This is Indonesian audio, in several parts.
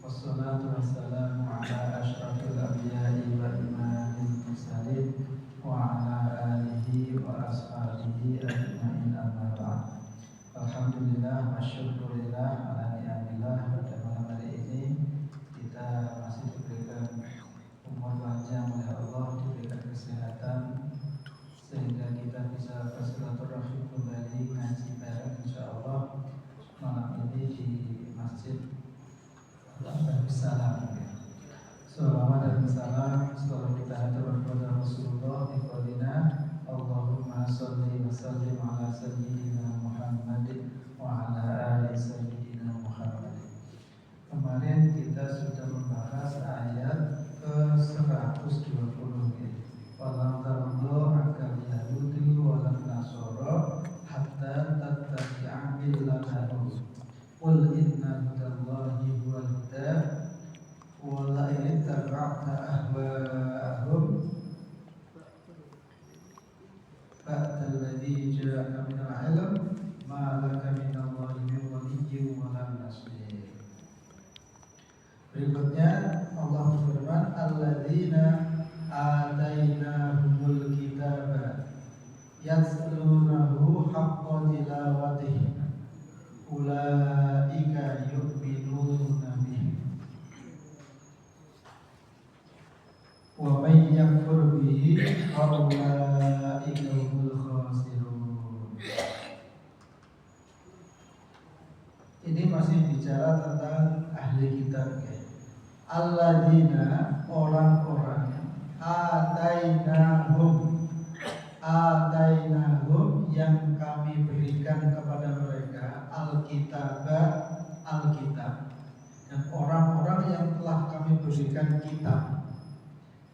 Wassalatu wassalamu ala asyrafil anbiya'i wa imamil mursalin wa ala alihi wa ashabihi ajma'in amma ba'd. Alhamdulillah wa syukurillah ala ni'amillah. Pada malam hari ini kita masih diberikan umur panjang oleh Allah, diberikan kesehatan sehingga kita bisa bersilaturahim kembali ngaji bareng insyaallah malam ini di Masjid Darussalam. Salawat dan salam setelah kita hatur kepada Rasulullah di qadina Allahumma sholli wa sallim ala sayyidina Muhammadin wa ala ali sayyidina Muhammadin. Kemarin kita sudah membahas ayat ke-120 ini. Walam tardo akal yahudi walam nasoro hatta tattabi'a millatahum. Qul inna hudallahi huwal huda wa la in ittaba'ta ahwa'ahum fa'tal ladzi ja'aka minal 'ilm ma laka minallahi min waliyyin wa la nasir. Berikutnya Allah berfirman alladzina atainahumul kitaba yatlunahu haqqa tilawatihi ulaika yu'minuna bihi wa may yakfur bihi faulaika humul khasirun. Ini masih bicara tentang ahli kitab ya. Alladzina, orang-orang, atainahum yang kami berikan kepada mereka alkitab, dan orang-orang yang telah kami berikan kitab,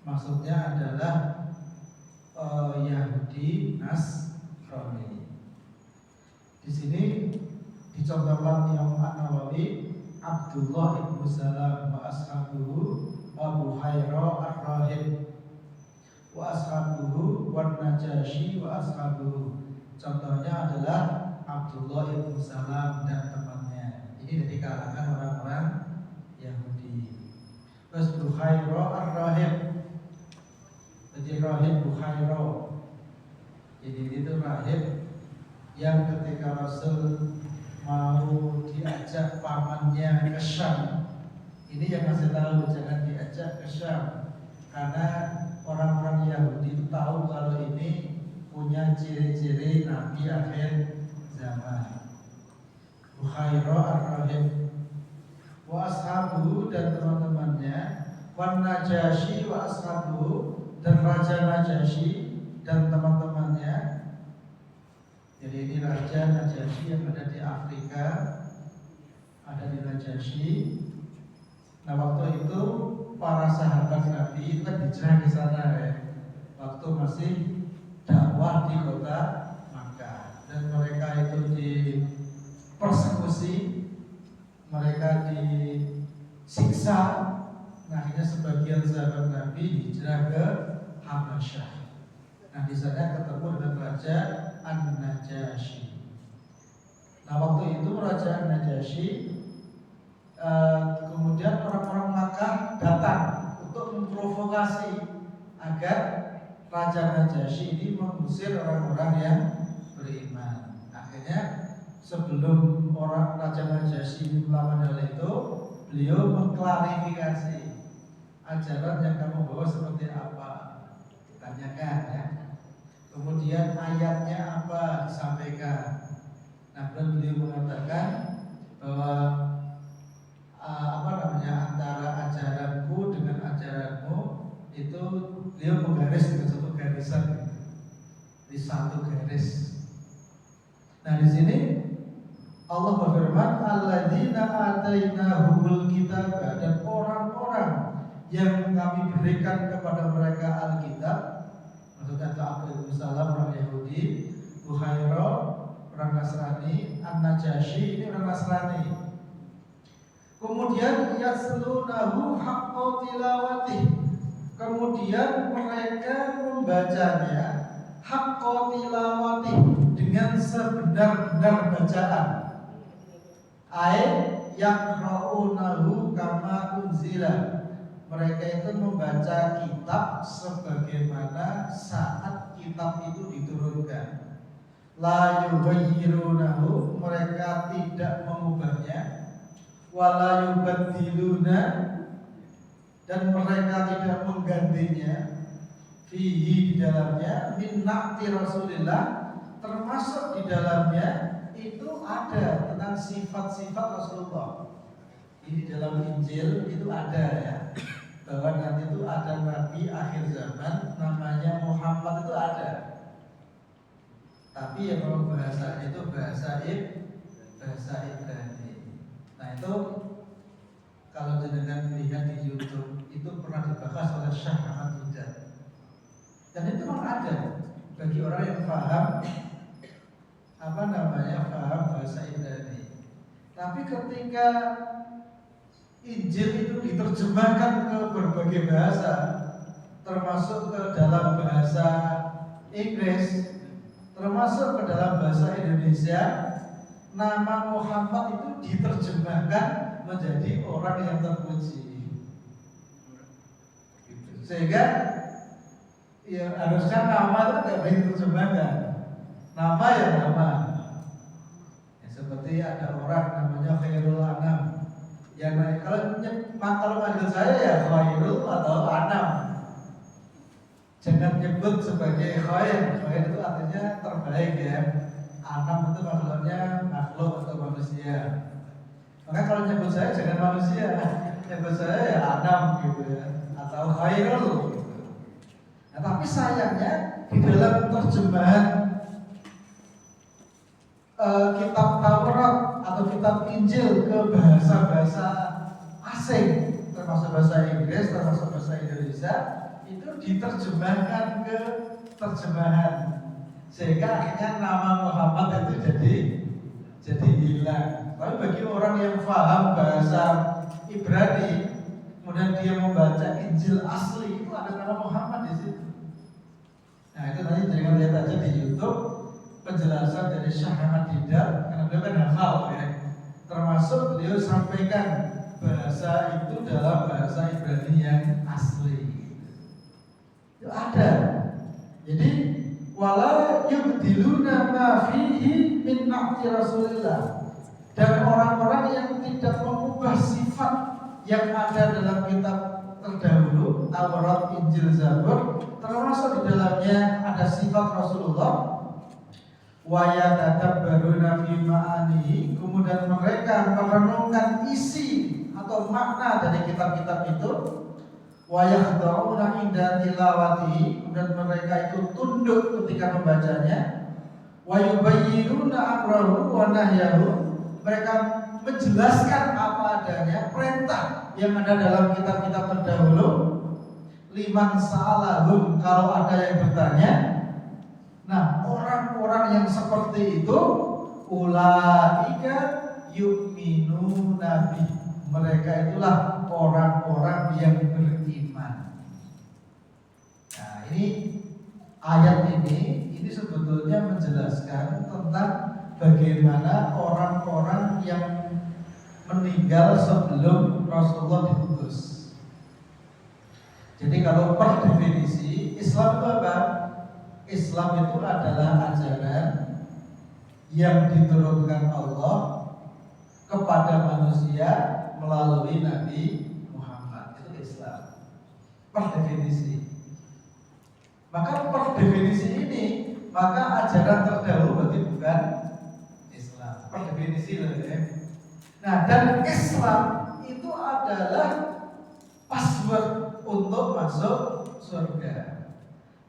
maksudnya adalah Yahudi, Nasrani. Di sini dicontohkan Imam An-Nawawi, Abdullah ibn Salam wa ashabuhu, Abu Hairah ar-Rahib wa ashabuhu, wa Najasyi wa ashabuhu. Contohnya adalah Abdullah ibn Salam dan temannya. Ini dari kalangan orang-orang Yahudi. Terus Buhairah ar-Rahib, jadi Rahib Buhairah. Jadi itu rahib yang ketika Rasul mau diajak pamannya ke Syam, ini yang masih tahu jangan diajak ke Syam, karena orang-orang Yahudi itu tahu kalau ini punya ciri-ciri Nabi akhir zaman. Bukhairah ar-Rahib wa ashabuhu, dan teman-temannya, wan Najasyi wa ashabuhu, dan Raja Najasyi dan teman-temannya. Jadi ini Raja Najasyi yang ada di Afrika, ada di Najasyi. Nah waktu itu para sahabat Nabi itu kan hijrah ke sana ya, waktu masih dakwah di kota Makkah, dan mereka itu dipersekusi, mereka disiksa. Nah akhirnya sebagian sahabat Nabi hijrah ke Habasyah. Nah di sana ketemu dengan Raja An-Najasyi. Nah waktu itu Raja An-Najasyi kemudian orang-orang Makkah datang untuk memprovokasi agar Raja Najasyi ini mengusir orang-orang yang beriman. Akhirnya sebelum orang Raja Najasyi melakukan hal itu, beliau mengklarifikasi ajaran yang kamu bawa seperti apa, ditanyakan ya. Kemudian ayatnya apa, disampaikan. Nah beliau mengatakan bahwa antara ajaranku dengan ajaranmu itu beliau menggaris dengan satu garisan, di satu garis. Nah di sini Allah berfirman alladzina atainahumul kitab, dan orang-orang yang kami berikan kepada mereka alkitab, maksudnya Abdullah bin Salam orang Yahudi, Buhairah orang Nasrani, An-Najasyi ini orang Nasrani. Kemudian yatlunahu haqqa tilawatih, kemudian mereka membacanya haqqa tilawatih, dengan sebenar-benar bacaan. Ai yaqra'unahu kama unzila. Mereka itu membaca kitab sebagaimana saat kitab itu diturunkan. La yughayyirunahu, mereka tidak mengubahnya. Wala yubaddiluna, dan mereka tidak menggantinya. Fihi, di dalamnya, min na'ti Rasulillah, termasuk di dalamnya itu ada tentang sifat-sifat Rasulullah. Ini dalam Injil itu ada ya, bahwa nanti itu ada Nabi akhir zaman namanya Muhammad, itu ada. Tapi ya kalau bahasa itu bahasa Ibrani. Nah itu kalau jenengan lihat di YouTube itu pernah dibahas oleh Syekh Ahmad Hidayat. Dan itu memang ada bagi orang yang paham paham bahasa Ibrani. Tapi ketika Injil itu diterjemahkan ke berbagai bahasa, termasuk ke dalam bahasa Inggris, termasuk ke dalam bahasa Indonesia, nama Muhammad itu diterjemahkan menjadi orang yang terpuji. Sehingga ya harusnya nama itu tidak boleh diterjemahkan. Nama ya nama. Ya, seperti ada orang namanya Khairul Anam. Ya, kalau manggil saya ya Khairul atau Anam. Jangan nyebut sebagai Khair. Khair itu artinya terbaik ya. Anam itu maksudnya makhluk atau manusia. Maka kalau nyebut saya jangan manusia, nyebut saya ya Anam gitu ya, atau Khairul gitu. Nah, tapi sayangnya di dalam terjemahan kitab Taurat atau kitab Injil ke bahasa-bahasa asing, termasuk bahasa Inggris, termasuk bahasa Indonesia, itu diterjemahkan ke terjemahan, sehingga akhirnya nama Muhammad itu jadi hilang. Tapi bagi orang yang paham bahasa Ibrani, kemudian dia membaca Injil asli, itu ada nama Muhammad di situ. Nah itu nanti jangan lihat aja di YouTube penjelasan dari Syekh Ahmad Hidayat, karena beliau kan hafal ya. Termasuk beliau sampaikan bahasa itu dalam bahasa Ibrani yang asli. Itu ada. Jadi wala yubdiluna ma fihi min na'ti Rasulillah. Dan orang-orang yang tidak mengubah sifat yang ada dalam kitab terdahulu, Taurat, Injil, Zabur, termasuk di dalamnya ada sifat Rasulullah. Wa yatadabbaruna fi ma'anihi, kemudian mereka merenungkan isi atau makna dari kitab-kitab itu. Wa yakhda'una inda tilawatihi, kemudian mereka itu tunduk ketika membacanya. Wa yubayyinuna amrahu wa nahyahu, mereka menjelaskan apa adanya perintah yang ada dalam kitab-kitab terdahulu. Liman sa'alahum, kalau ada yang bertanya. Nah, orang-orang yang seperti itu ulaika yu'minuna bih, mereka itulah orang-orang yang beriman. Nah, ini ayat ini sebetulnya menjelaskan tentang bagaimana orang-orang yang meninggal sebelum Rasulullah diutus. Jadi kalau per definisi Islam itu apa? Islam itu adalah ajaran yang diturunkan Allah kepada manusia melalui Nabi Muhammad. Itu Islam per definisi. Maka per definisi ini, maka ajaran terdahulu berarti bukan Islam. Per definisi loh ya. Nah, dan Islam itu adalah password untuk masuk surga.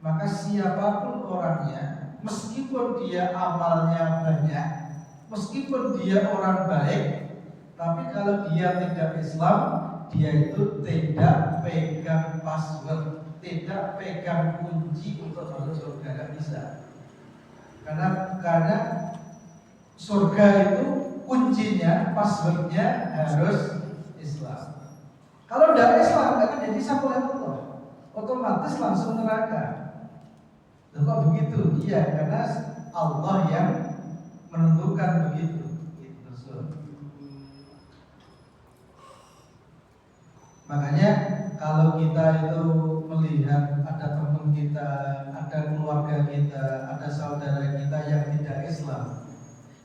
Maka siapapun orangnya, meskipun dia amalnya banyak, meskipun dia orang baik, tapi kalau dia tidak Islam, dia itu tidak pegang password, tidak pegang kunci untuk masuk surga. Tidak bisa. Karena surga itu kuncinya, passwordnya harus Islam. Kalau tidak Islam, akan jadi sampaiullah, otomatis langsung neraka. Kok begitu? Iya, karena Allah yang menentukan begitu. teman kita, ada keluarga kita, ada saudara kita yang tidak Islam,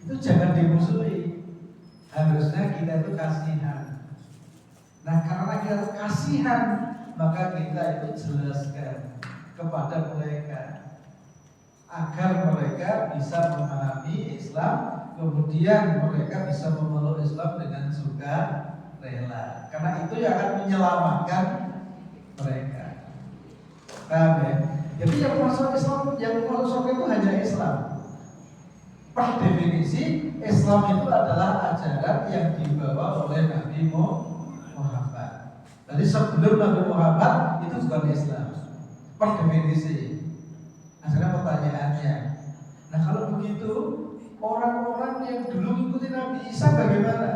itu jangan dimusuhi. Harusnya kita itu kasihan. Nah, karena kita itu kasihan, maka kita itu jelaskan kepada mereka agar mereka bisa memahami Islam, kemudian mereka bisa memeluk Islam dengan suka rela. Karena itu yang akan menyelamatkan mereka. Paham ya? Jadi yang masuk Islam, yang masuk surga itu hanya Islam. Per definisi Islam itu adalah ajaran yang dibawa oleh Nabi Muhammad. Jadi sebelum Nabi Muhammad itu bukan Islam. Per definisi. Nah, sekarang pertanyaannya, nah kalau begitu orang-orang yang dulu ngikutin Nabi Isa bagaimana?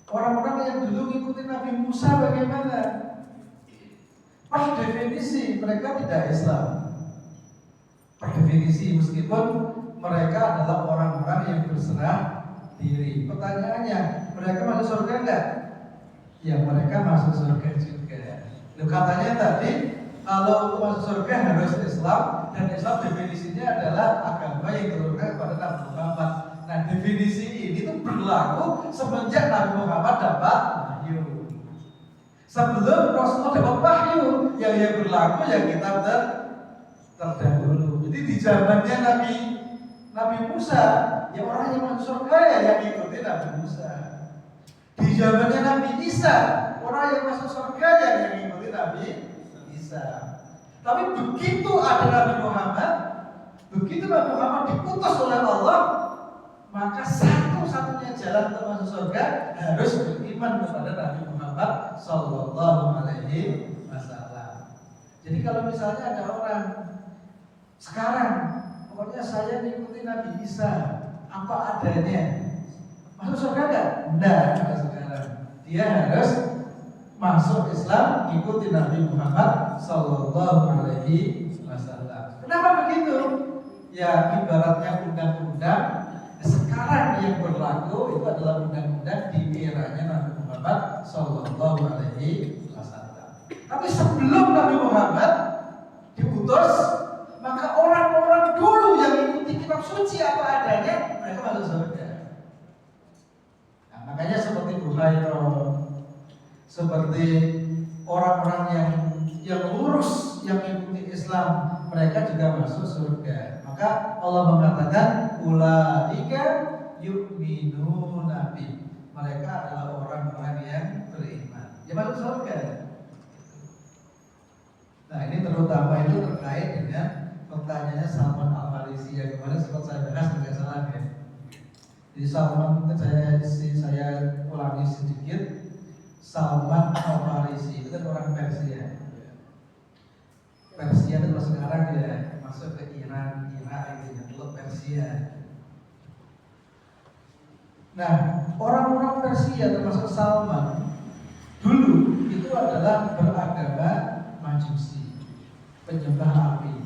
Orang-orang yang dulu ngikutin Nabi Musa bagaimana? Per definisi mereka tidak Islam. Per definisi meskipun mereka adalah orang-orang yang berserah diri. Pertanyaannya, mereka masuk surga enggak? Ya, mereka masuk surga juga. Loh, katanya tadi kalau untuk masuk surga harus Islam, dan Islam definisinya adalah agama yang diturunkan kepada Nabi Muhammad. Nah, definisi ini tuh berlaku semenjak Nabi Muhammad dapat wahyu. Sebelum Rasulullah dapat wahyu, yang berlaku yang kita terdahulu. Jadi di zamannya Nabi Musa, ya orang yang masuk surga ya yang ikuti Nabi Musa. Di zamannya Nabi Isa, orang yang masuk surga ya yang ikuti Nabi Isa. Tapi begitu ada Nabi Muhammad, begitu Nabi Muhammad diputus oleh Allah, maka satu-satunya jalan untuk masuk surga harus beriman kepada Nabi Muhammad Sallallahu Alaihi Wasallam. Jadi kalau misalnya ada orang sekarang, pokoknya saya mengikuti Nabi Isa apa adanya, masuk surga enggak? Enggak, sekarang dia harus masuk Islam, ikuti Nabi Muhammad Sallallahu Alaihi Wasallam. Kenapa begitu? Ya ibaratnya undang-undang sekarang yang berlaku itu adalah undang-undang di eranya Nabi Muhammad Sallallahu Alaihi Wasallam. Tapi sebelum Nabi Muhammad diutus, maka orang-orang dulu yang ikuti kitab suci apa adanya, mereka masuk surga. Nah, makanya seperti Buhairah, seperti orang-orang yang lurus yang mengikuti Islam, mereka juga masuk surga. Maka Allah mengatakan ulaika yu'minuna bi. Mereka adalah orang-orang yang beriman. Ya masuk surga. Nah, ini terutama itu terkait dengan pertanyaannya Salman Al-Farisi yang kemarin sempat saya bahas tidak salah ya. Jadi Salman saya ulangi sedikit. Salman Al-Farisi itu kan orang Persia. Persia itu sekarang dia masuk ke Iran, Irak gitu, teluk Persia. Nah, orang-orang Persia termasuk Salman dulu itu adalah beragama Majusi, penyembah api,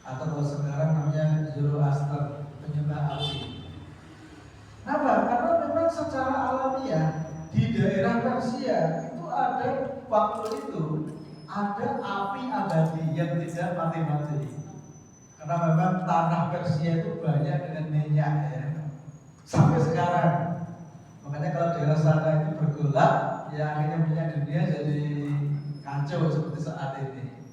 atau kalau sekarang namanya Zoroaster, penyembah api. Kenapa? Karena memang secara alamiah di daerah Persia itu ada waktu itu ada api abadi yang tidak mati-mati. Karena memang tanah Persia itu banyak dengan minyak ya. Sampai sekarang. Makanya kalau daerah sana itu bergolak, ya akhirnya minyak dunia jadi kacau seperti saat ini.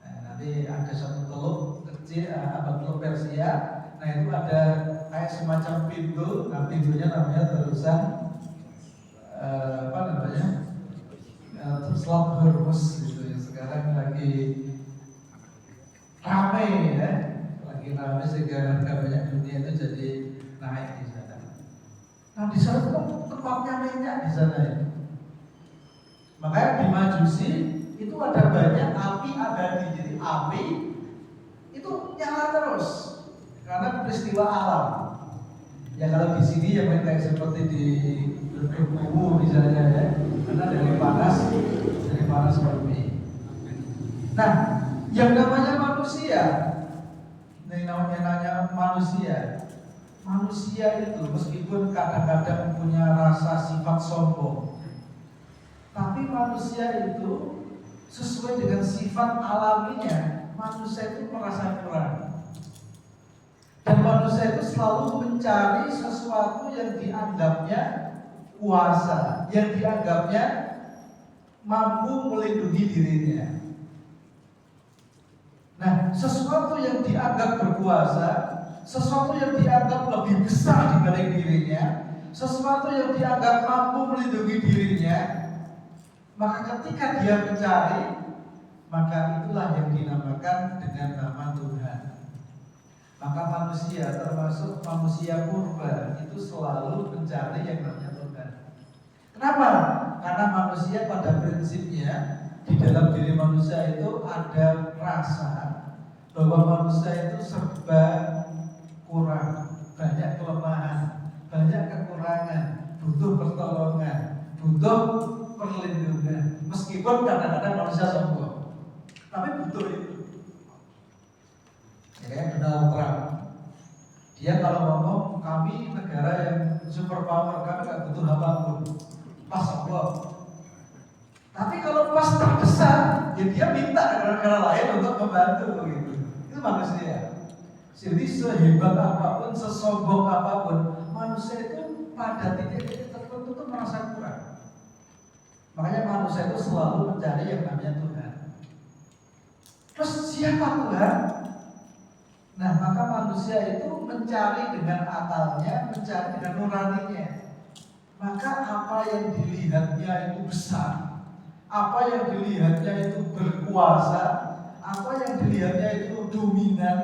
Nah, nanti ada satu teluk kecil, teluk Persia. Nah itu ada kayak semacam pintu. Nah pintunya namanya terusan Selat Hormuz gitu ya. Sekarang lagi ramai ya, lagi ramai sehingga harga banyak dunia itu jadi naik di sana. Nah di sana itu tempatnya minyak di sana ya. Makanya di Majusi itu ada banyak api abadi. Jadi api itu nyala terus karena peristiwa alam. Ya kalau di sini yang kayak seperti di Berkubu misalnya ya, karena dari panas bumi. Nah, yang namanya manusia, manusia itu meskipun kadang-kadang punya rasa sifat sombong, tapi manusia itu sesuai dengan sifat alaminya, manusia itu merasa kurang. Dan manusia itu selalu mencari sesuatu yang dianggapnya kuasa, yang dianggapnya mampu melindungi dirinya. Nah, sesuatu yang dianggap berkuasa, sesuatu yang dianggap lebih besar dibanding dirinya, sesuatu yang dianggap mampu melindungi dirinya, maka ketika dia mencari, maka itulah yang dinamakan dengan nama Tuhan. Maka manusia, termasuk manusia purba, itu selalu mencari yang namanya Tuhan. Kenapa? Karena manusia pada prinsipnya, di dalam diri manusia itu ada rasa bahwa manusia itu serba kurang, banyak kelemahan, banyak kekurangan, butuh pertolongan, butuh perlindungan. Meskipun kadang-kadang manusia sombong, tapi butuh itu. Kayak Donald Trump, dia kalau ngomong kami negara yang super power, kami nggak butuh apapun, pas sombong. Tapi kalau pas terbesar, ya dia minta negara-negara lain untuk membantu begitu. Itu manusia. Jadi sehebat apapun, sesombong apapun, manusia itu pada titik-titik tertentu itu merasa kurang. Makanya manusia itu selalu mencari yang namanya Tuhan. Terus siapa Tuhan? Nah, maka manusia itu mencari dengan akalnya, mencari dengan nuraninya. Maka apa yang dilihatnya itu besar, apa yang dilihatnya itu berkuasa, apa yang dilihatnya itu dominan,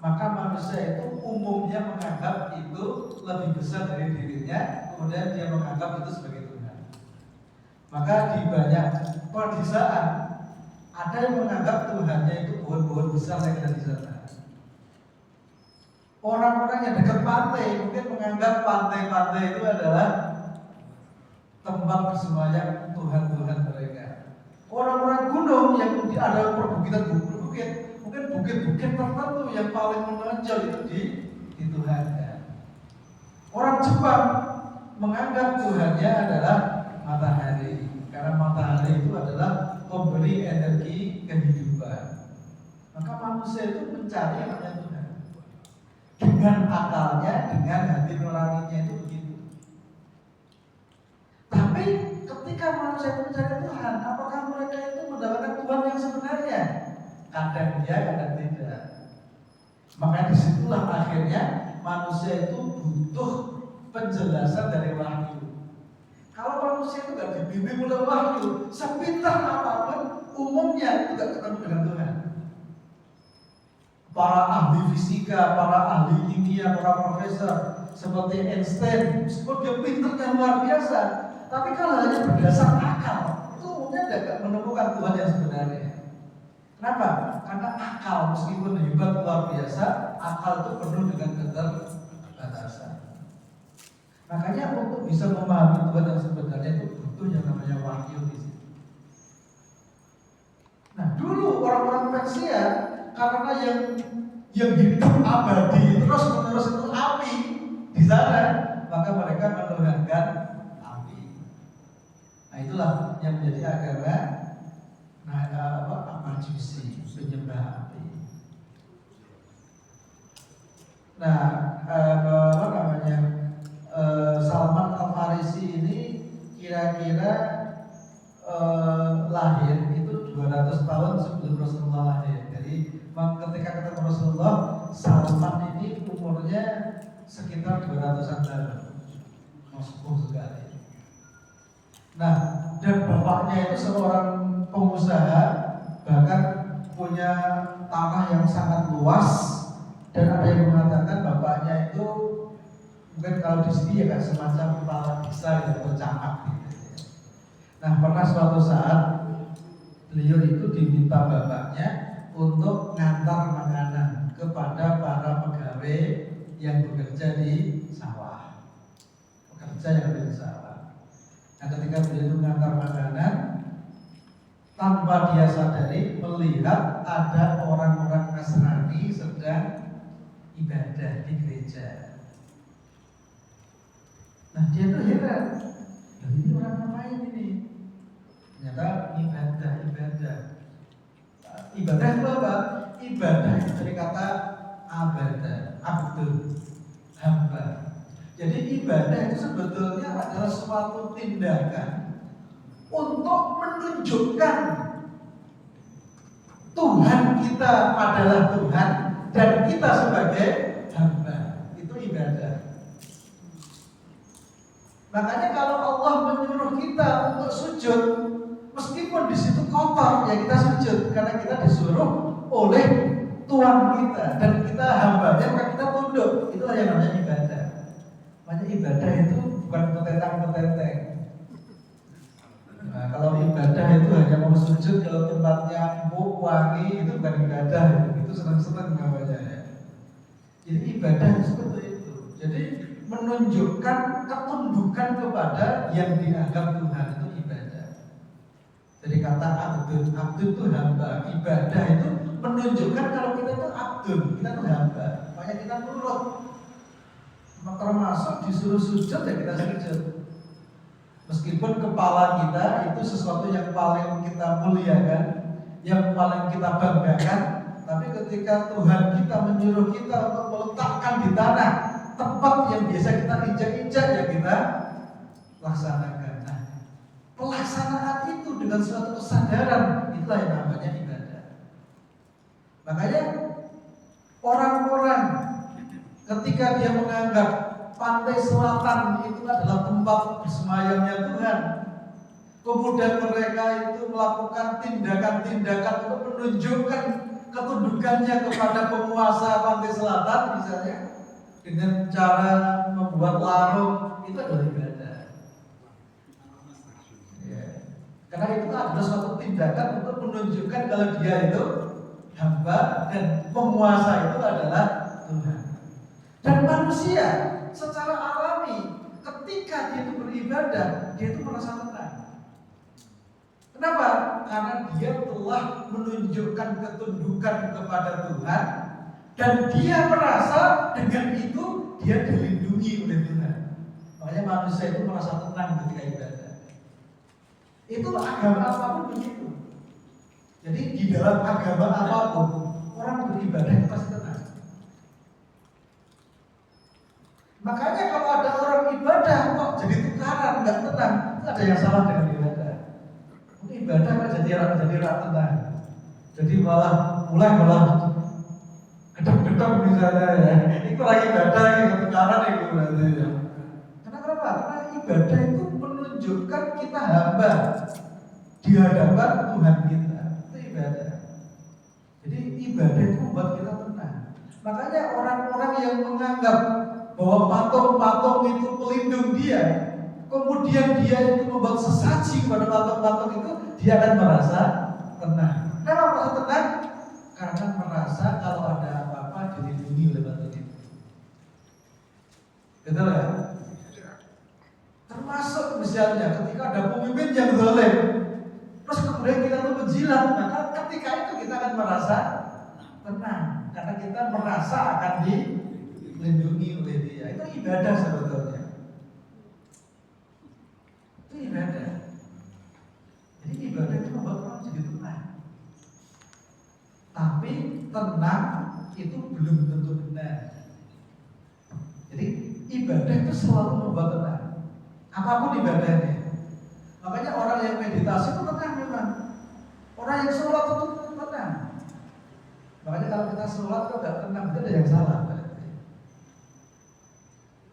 maka manusia itu umumnya menganggap itu lebih besar dari dirinya, kemudian dia menganggap itu sebagai Tuhan. Maka di banyak pedesaan ada yang menganggap Tuhannya itu pohon-pohon besar yang ada di sana. Orang-orang yang dekat pantai mungkin menganggap pantai-pantai itu adalah tempat bersemayam Tuhan-Tuhan mereka. Orang-orang gunung yang ada perbukitan bukit, mungkin bukit-bukit tertentu yang paling menonjol itu di Tuhan. Orang Jepang menganggap Tuhannya adalah matahari, karena matahari itu adalah pemberi energi kehidupan. Maka manusia itu mencari yang namanya Tuhan dengan akalnya, dengan hati nuraninya itu begitu. Tapi ketika manusia itu mencari Tuhan, apakah mereka itu mendapatkan Tuhan yang sebenarnya? Kadang ya, kadang tidak. Maka disitulah akhirnya manusia itu butuh penjelasan dari wahyu. Kalau manusia itu tidak dibimbing oleh wahyu, sepintar apapun, umumnya itu tidak ketemu dengan Tuhan. Para ahli fisika, para ahli kimia, para profesor seperti Einstein, meskipun dia pintarnya luar biasa, tapi kalau hanya berdasar akal, itu umumnya tidak menemukan Tuhan yang sebenarnya. Kenapa? Karena akal meskipun hebat luar biasa, akal itu penuh dengan keterbatasan. Makanya untuk bisa memahami Tuhan yang sebenarnya itu butuh yang namanya wahyu di sini. Nah, dulu orang-orang Persia karena yang hidup abadi terus menerus itu api di sana, maka mereka menuhankan api. Nah, itulah yang menjadi agama Majusi, penyembah api. Nah, Salman Al-Farisi ini kira-kira lahir itu 200 tahun sebelum Rasulullah lahir. Jadi ketika ketemu Rasulullah, Salman ini umurnya sekitar 200-an tahun, sepuh sekali. Nah, dan bapaknya itu seorang pengusaha, bahkan punya tanah yang sangat luas, dan ada yang mengatakan bapaknya itu mungkin kalau di sini ya kan semacam kepala desa atau camat gitu. Nah, pernah suatu saat beliau itu diminta bapaknya untuk ngantar makanan kepada para pegawai yang bekerja di sawah, pekerja yang ada di sawah. Nah, ketika beliau itu ngantar makanan, tanpa dia sadari melihat ada orang-orang Nasrani sedang ibadah di gereja. Nah, dia tuh heran, ini orang ngapain ini? Ternyata ibadah. Ibadah itu apa? Ibadah itu dari kata abada, abdul, hamba. Jadi ibadah itu sebetulnya adalah suatu tindakan untuk menunjukkan Tuhan kita adalah Tuhan dan kita sebagai hamba. Itu ibadah. Makanya kalau Allah menyuruh kita untuk sujud, meskipun di situ kotor, ya kita sujud karena kita disuruh oleh Tuhan kita dan kita hambanya, maka kita tunduk. Itulah yang namanya ibadah. Makanya ibadah itu bukan petetang-peteteng. Nah, kalau ibadah itu hanya mau sujud kalau tempatnya empuk, wangi, itu bukan ibadah, itu senang-senang namanya ya. Jadi ibadah itu seperti itu. Jadi menunjukkan ketundukan kepada yang dianggap Tuhan, itu ibadah. Jadi kata abdul itu hamba. Ibadah itu menunjukkan kalau kita itu abdul, kita itu hamba. Makanya kita nurut. Termasuk disuruh sujud ya kita sujud. Meskipun kepala kita itu sesuatu yang paling kita muliakan, yang paling kita banggakan, tapi ketika Tuhan kita menyuruh kita untuk meletakkan di tanah tempat yang biasa kita injak-injak, ya kita laksanakan. Nah, pelaksanaan itu dengan suatu kesadaran, itulah yang namanya ibadah. Makanya orang-orang ketika dia menganggap pantai selatan itu adalah tempat bersemayamnya Tuhan, kemudian mereka itu melakukan tindakan-tindakan untuk menunjukkan ketundukannya kepada penguasa pantai selatan, misalnya dengan cara membuat larung, itu adalah ibadah. Ya. Karena itu adalah suatu tindakan untuk menunjukkan kalau dia itu hamba dan penguasa itu adalah Tuhan. Dan manusia secara alami ketika dia itu beribadah, dia itu merasa tenang. Kenapa? Karena dia telah menunjukkan ketundukan kepada Tuhan dan dia merasa dengan itu dia dilindungi oleh Tuhan. Makanya manusia itu merasa tenang ketika ibadah. Itu agama apapun begitu. Jadi di dalam agama apapun orang beribadah itu pasti tenang. Makanya kalau ada orang ibadah kok jadi tukaran, nggak tenang, itu ada yang salah dengan ibadah. Ibadah kok jadi tenang, jadi mulai gedap-gedap misalnya ya. Itu lagi ibadah, itu tukaran itu berarti ya. Kenapa? Karena ibadah itu menunjukkan kita hamba di hadapan Tuhan kita. Itu ibadah. Jadi ibadah itu membuat kita tenang. Makanya orang-orang yang menganggap bahwa patung-patung itu pelindung dia, kemudian dia itu membuat sesaji kepada patung-patung itu, dia akan merasa tenang. Kenapa merasa tenang? Karena merasa kalau ada apa-apa dilindungi oleh patung itu. Betul ya? Termasuk misalnya ketika ada pemimpin yang zalim, terus kemudian kita tuh menjilat, maka ketika itu kita akan merasa tenang, karena kita merasa akan dilindungi oleh dia. Itu ibadah sebetulnya. Itu ibadah. Jadi ibadah itu membuat orang jadi tenang. Tapi tenang itu belum tentu benar. Jadi ibadah itu selalu membuat tenang. Apapun ibadahnya. Makanya orang yang meditasi itu tenang memang. Orang yang sholat itu tenang. Makanya kalau kita sholat kok gak tenang, itu ada yang salah.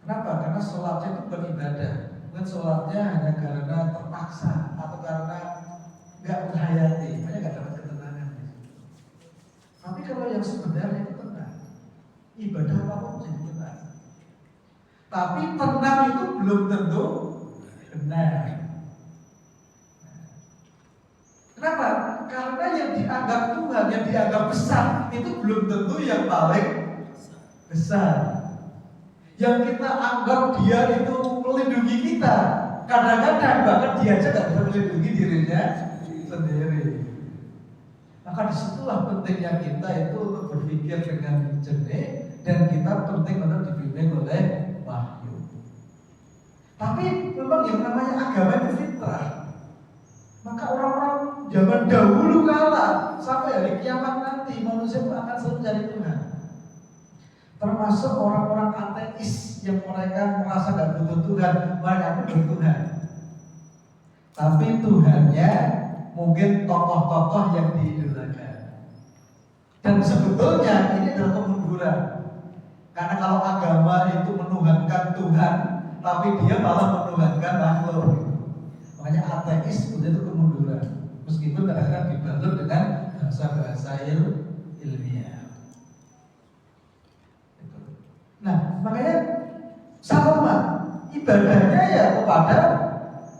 Kenapa? Karena sholatnya itu bukan ibadah. Bukan sholatnya hanya karena terpaksa atau karena gak menghayati, makanya gak dapat ketenangan. Tapi kalau yang sebenarnya itu tenang, ibadah apapun jadi tenang. Tapi tenang itu belum tentu benar. Kenapa? Karena yang dianggap Tuhan, yang dianggap besar, itu belum tentu yang paling besar. Yang kita anggap dia itu melindungi kita, kadang-kadang bahkan dia aja gak bisa melindungi dirinya sendiri. Maka disitulah pentingnya kita itu untuk berpikir dengan jernih, dan kita penting untuk dibimbing oleh wahyu. Tapi memang yang namanya agama itu fitrah. Maka orang-orang zaman dahulu kala sampai hari kiamat nanti manusia akan selalu mencari Tuhan. Termasuk orang-orang ateis yang mereka merasa gak butuh Tuhan, mereka butuh Tuhan. Tapi Tuhannya mungkin tokoh-tokoh yang diidolakan. Dan sebetulnya ini adalah kemunduran. Karena kalau agama itu menuhankan Tuhan, tapi dia malah menuhankan makhluk. Makanya ateis itu kemunduran. Meskipun kadang-kadang dibalut dengan bahasa-bahasa ilmiah. Nah, makanya Salman ibadahnya ya kepada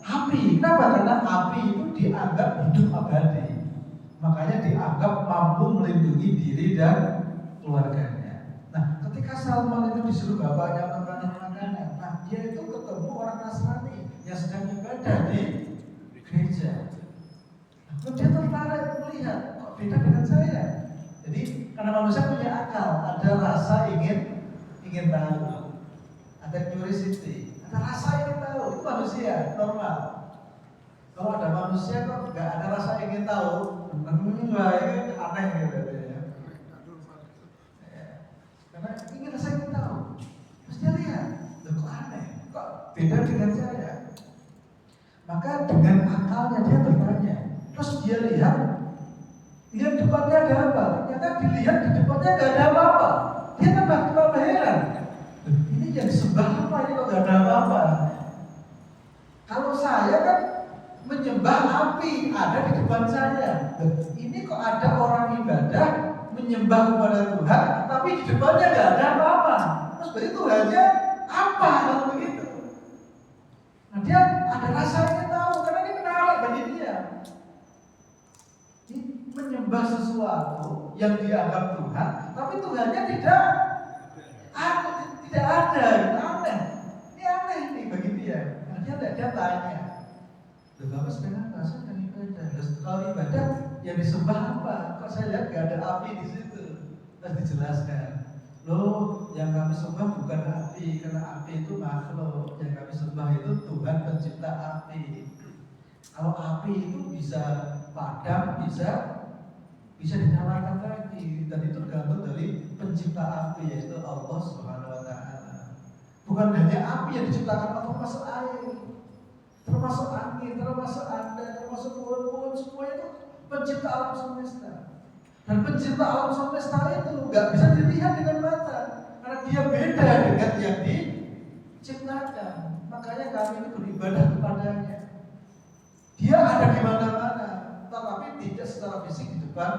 api. Kenapa? Karena api itu dianggap hidup abadi. Makanya dianggap mampu melindungi diri dan keluarganya. Nah, ketika Salman itu disuruh bapaknya menanam makanan, nah dia itu ketemu orang Nasrani yang sedang ibadah di gereja. Lalu dia tertarik melihat, kok beda dengan saya? Jadi karena manusia punya akal, ada rasa ingin tahu, ada curiosity, ada rasa ingin tahu, itu manusia normal. Kalau ada manusia kok nggak ada rasa ingin tahu, wah ini aneh gitu ya. Karena ingin rasa ingin tahu, terus dia lihat, kok aneh, kok beda dengan saya. Maka dengan akalnya dia bertanya, terus dia lihat depannya ada apa? Ternyata dilihat di depannya nggak ada apa-apa. Dia tambah heran. Ini yang disembah apa? Ini kok nggak ada apa-apa? Kalau saya kan menyembah api ada di depan saya. Ini kok ada orang ibadah menyembah kepada Tuhan, tapi di depannya nggak ada apa-apa. Terus berarti Tuhannya apa kalau begitu? Nah dia ada rasa ingin tahu karena ini menarik bagi dia. Ini menyembah sesuatu yang dianggap Tuhan, tapi Tuhannya tidak ada. Aneh. Ini aneh nih bagi dia. Nah dia tanya. Bapak sedang apa? Saya sedang ibadah. Kalau ibadah yang disembah apa? Kok saya lihat gak ada api di situ? Terus dijelaskan. Loh, yang kami sembah bukan api, karena api itu makhluk. Yang kami sembah itu Tuhan pencipta api. Kalau api itu bisa padam, bisa dinyalakan lagi. Dan itu tergantung dari pencipta api, yaitu Allah Subhanahu wa Ta'ala. Bukan hanya api yang diciptakan Allah, termasuk air, termasuk angin, termasuk Anda, termasuk pohon-pohon, semua itu pencipta alam semesta. Dan pencipta alam semesta itu nggak bisa dilihat dengan mata, karena dia beda dengan yang diciptakan. Makanya kami ini beribadah kepadanya. Dia ada di mana-mana, tetapi tidak secara fisik di depan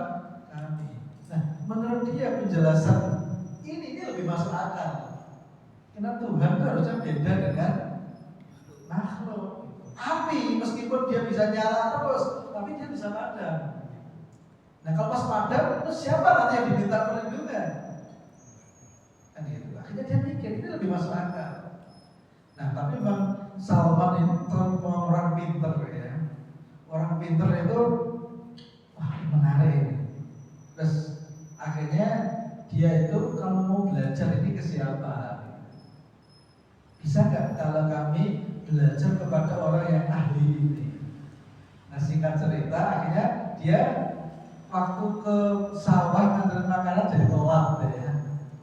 kami. Nah, menurut dia penjelasan ini lebih masuk akal. Karena Tuhan itu harusnya beda dengan makhluk. Api meskipun dia bisa nyala terus, tapi dia bisa padam. Nah kalau pas padam, terus siapa nanti yang diminta perlindungan? Kan gitu. Akhirnya dia mikir ini lebih masuk akal. Nah tapi memang Salman ini orang pinter ya. Orang pinter itu menarik. Terus akhirnya dia itu kalau mau belajar ini ke siapa? Bisa nggak kalau kami belajar kepada orang yang ahli ini? Nah singkat cerita akhirnya dia waktu ke sawah nganterin makanan jadi telat ya,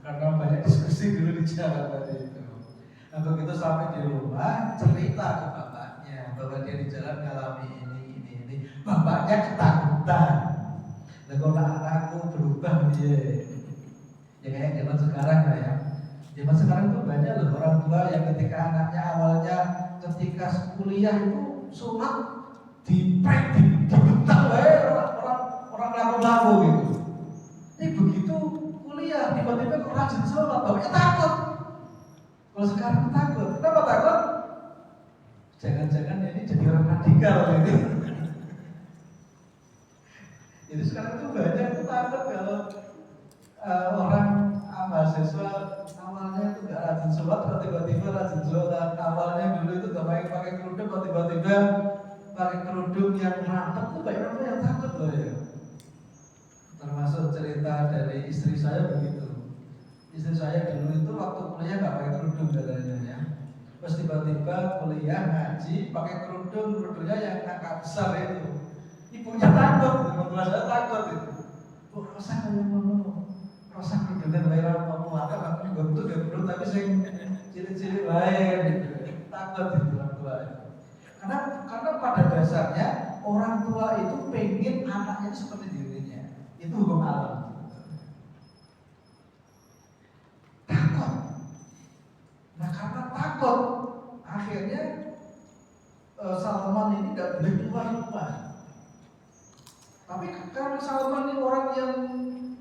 karena banyak diskusi dulu di jalan tadi itu. Nah begitu sampai di rumah cerita ke bapaknya bahwa dia di jalan ngalami ini. Bapaknya ketakutan. Nah kalau anakku berubah dia, ya kayak zaman sekarang lah ya. Zaman sekarang tuh banyak loh orang tua yang ketika anaknya awalnya ketika kuliah itu sholat dibentak orang laku gitu. Ini begitu kuliah tiba-tiba kok rajin sholat, bapaknya takut. Kalau sekarang takut, kenapa takut? Jangan-jangan ini jadi orang radikal gitu. Jadi sekarang tuh banyak tuh takut kalau orang mahasiswa awalnya itu gak rajin sholat, tiba-tiba rajin sholat. Awalnya dulu itu gak pakai kerudung, tiba-tiba pakai kerudung yang rapat tuh banyak orang yang takut loh ya. Termasuk cerita dari istri saya begitu. Istri saya dulu itu waktu kuliah gak pakai kerudung katanya ya. Terus tiba-tiba kuliah ngaji pakai kerudungnya yang agak besar itu. Ibunya takut, mertua saya takut itu. Oh, rasa kayak ngono. Rasa kerudungan bayar kamu ada aku juga betul gak perlu tapi saya cilik-cilik bayar gitu. Takut itu orang tua itu. Karena pada dasarnya orang tua itu pengen anaknya seperti dirinya. Itu hukum alam. Takut. Nah karena takut, akhirnya Salman ini tidak boleh keluar rumah. Tapi karena Salman ini orang yang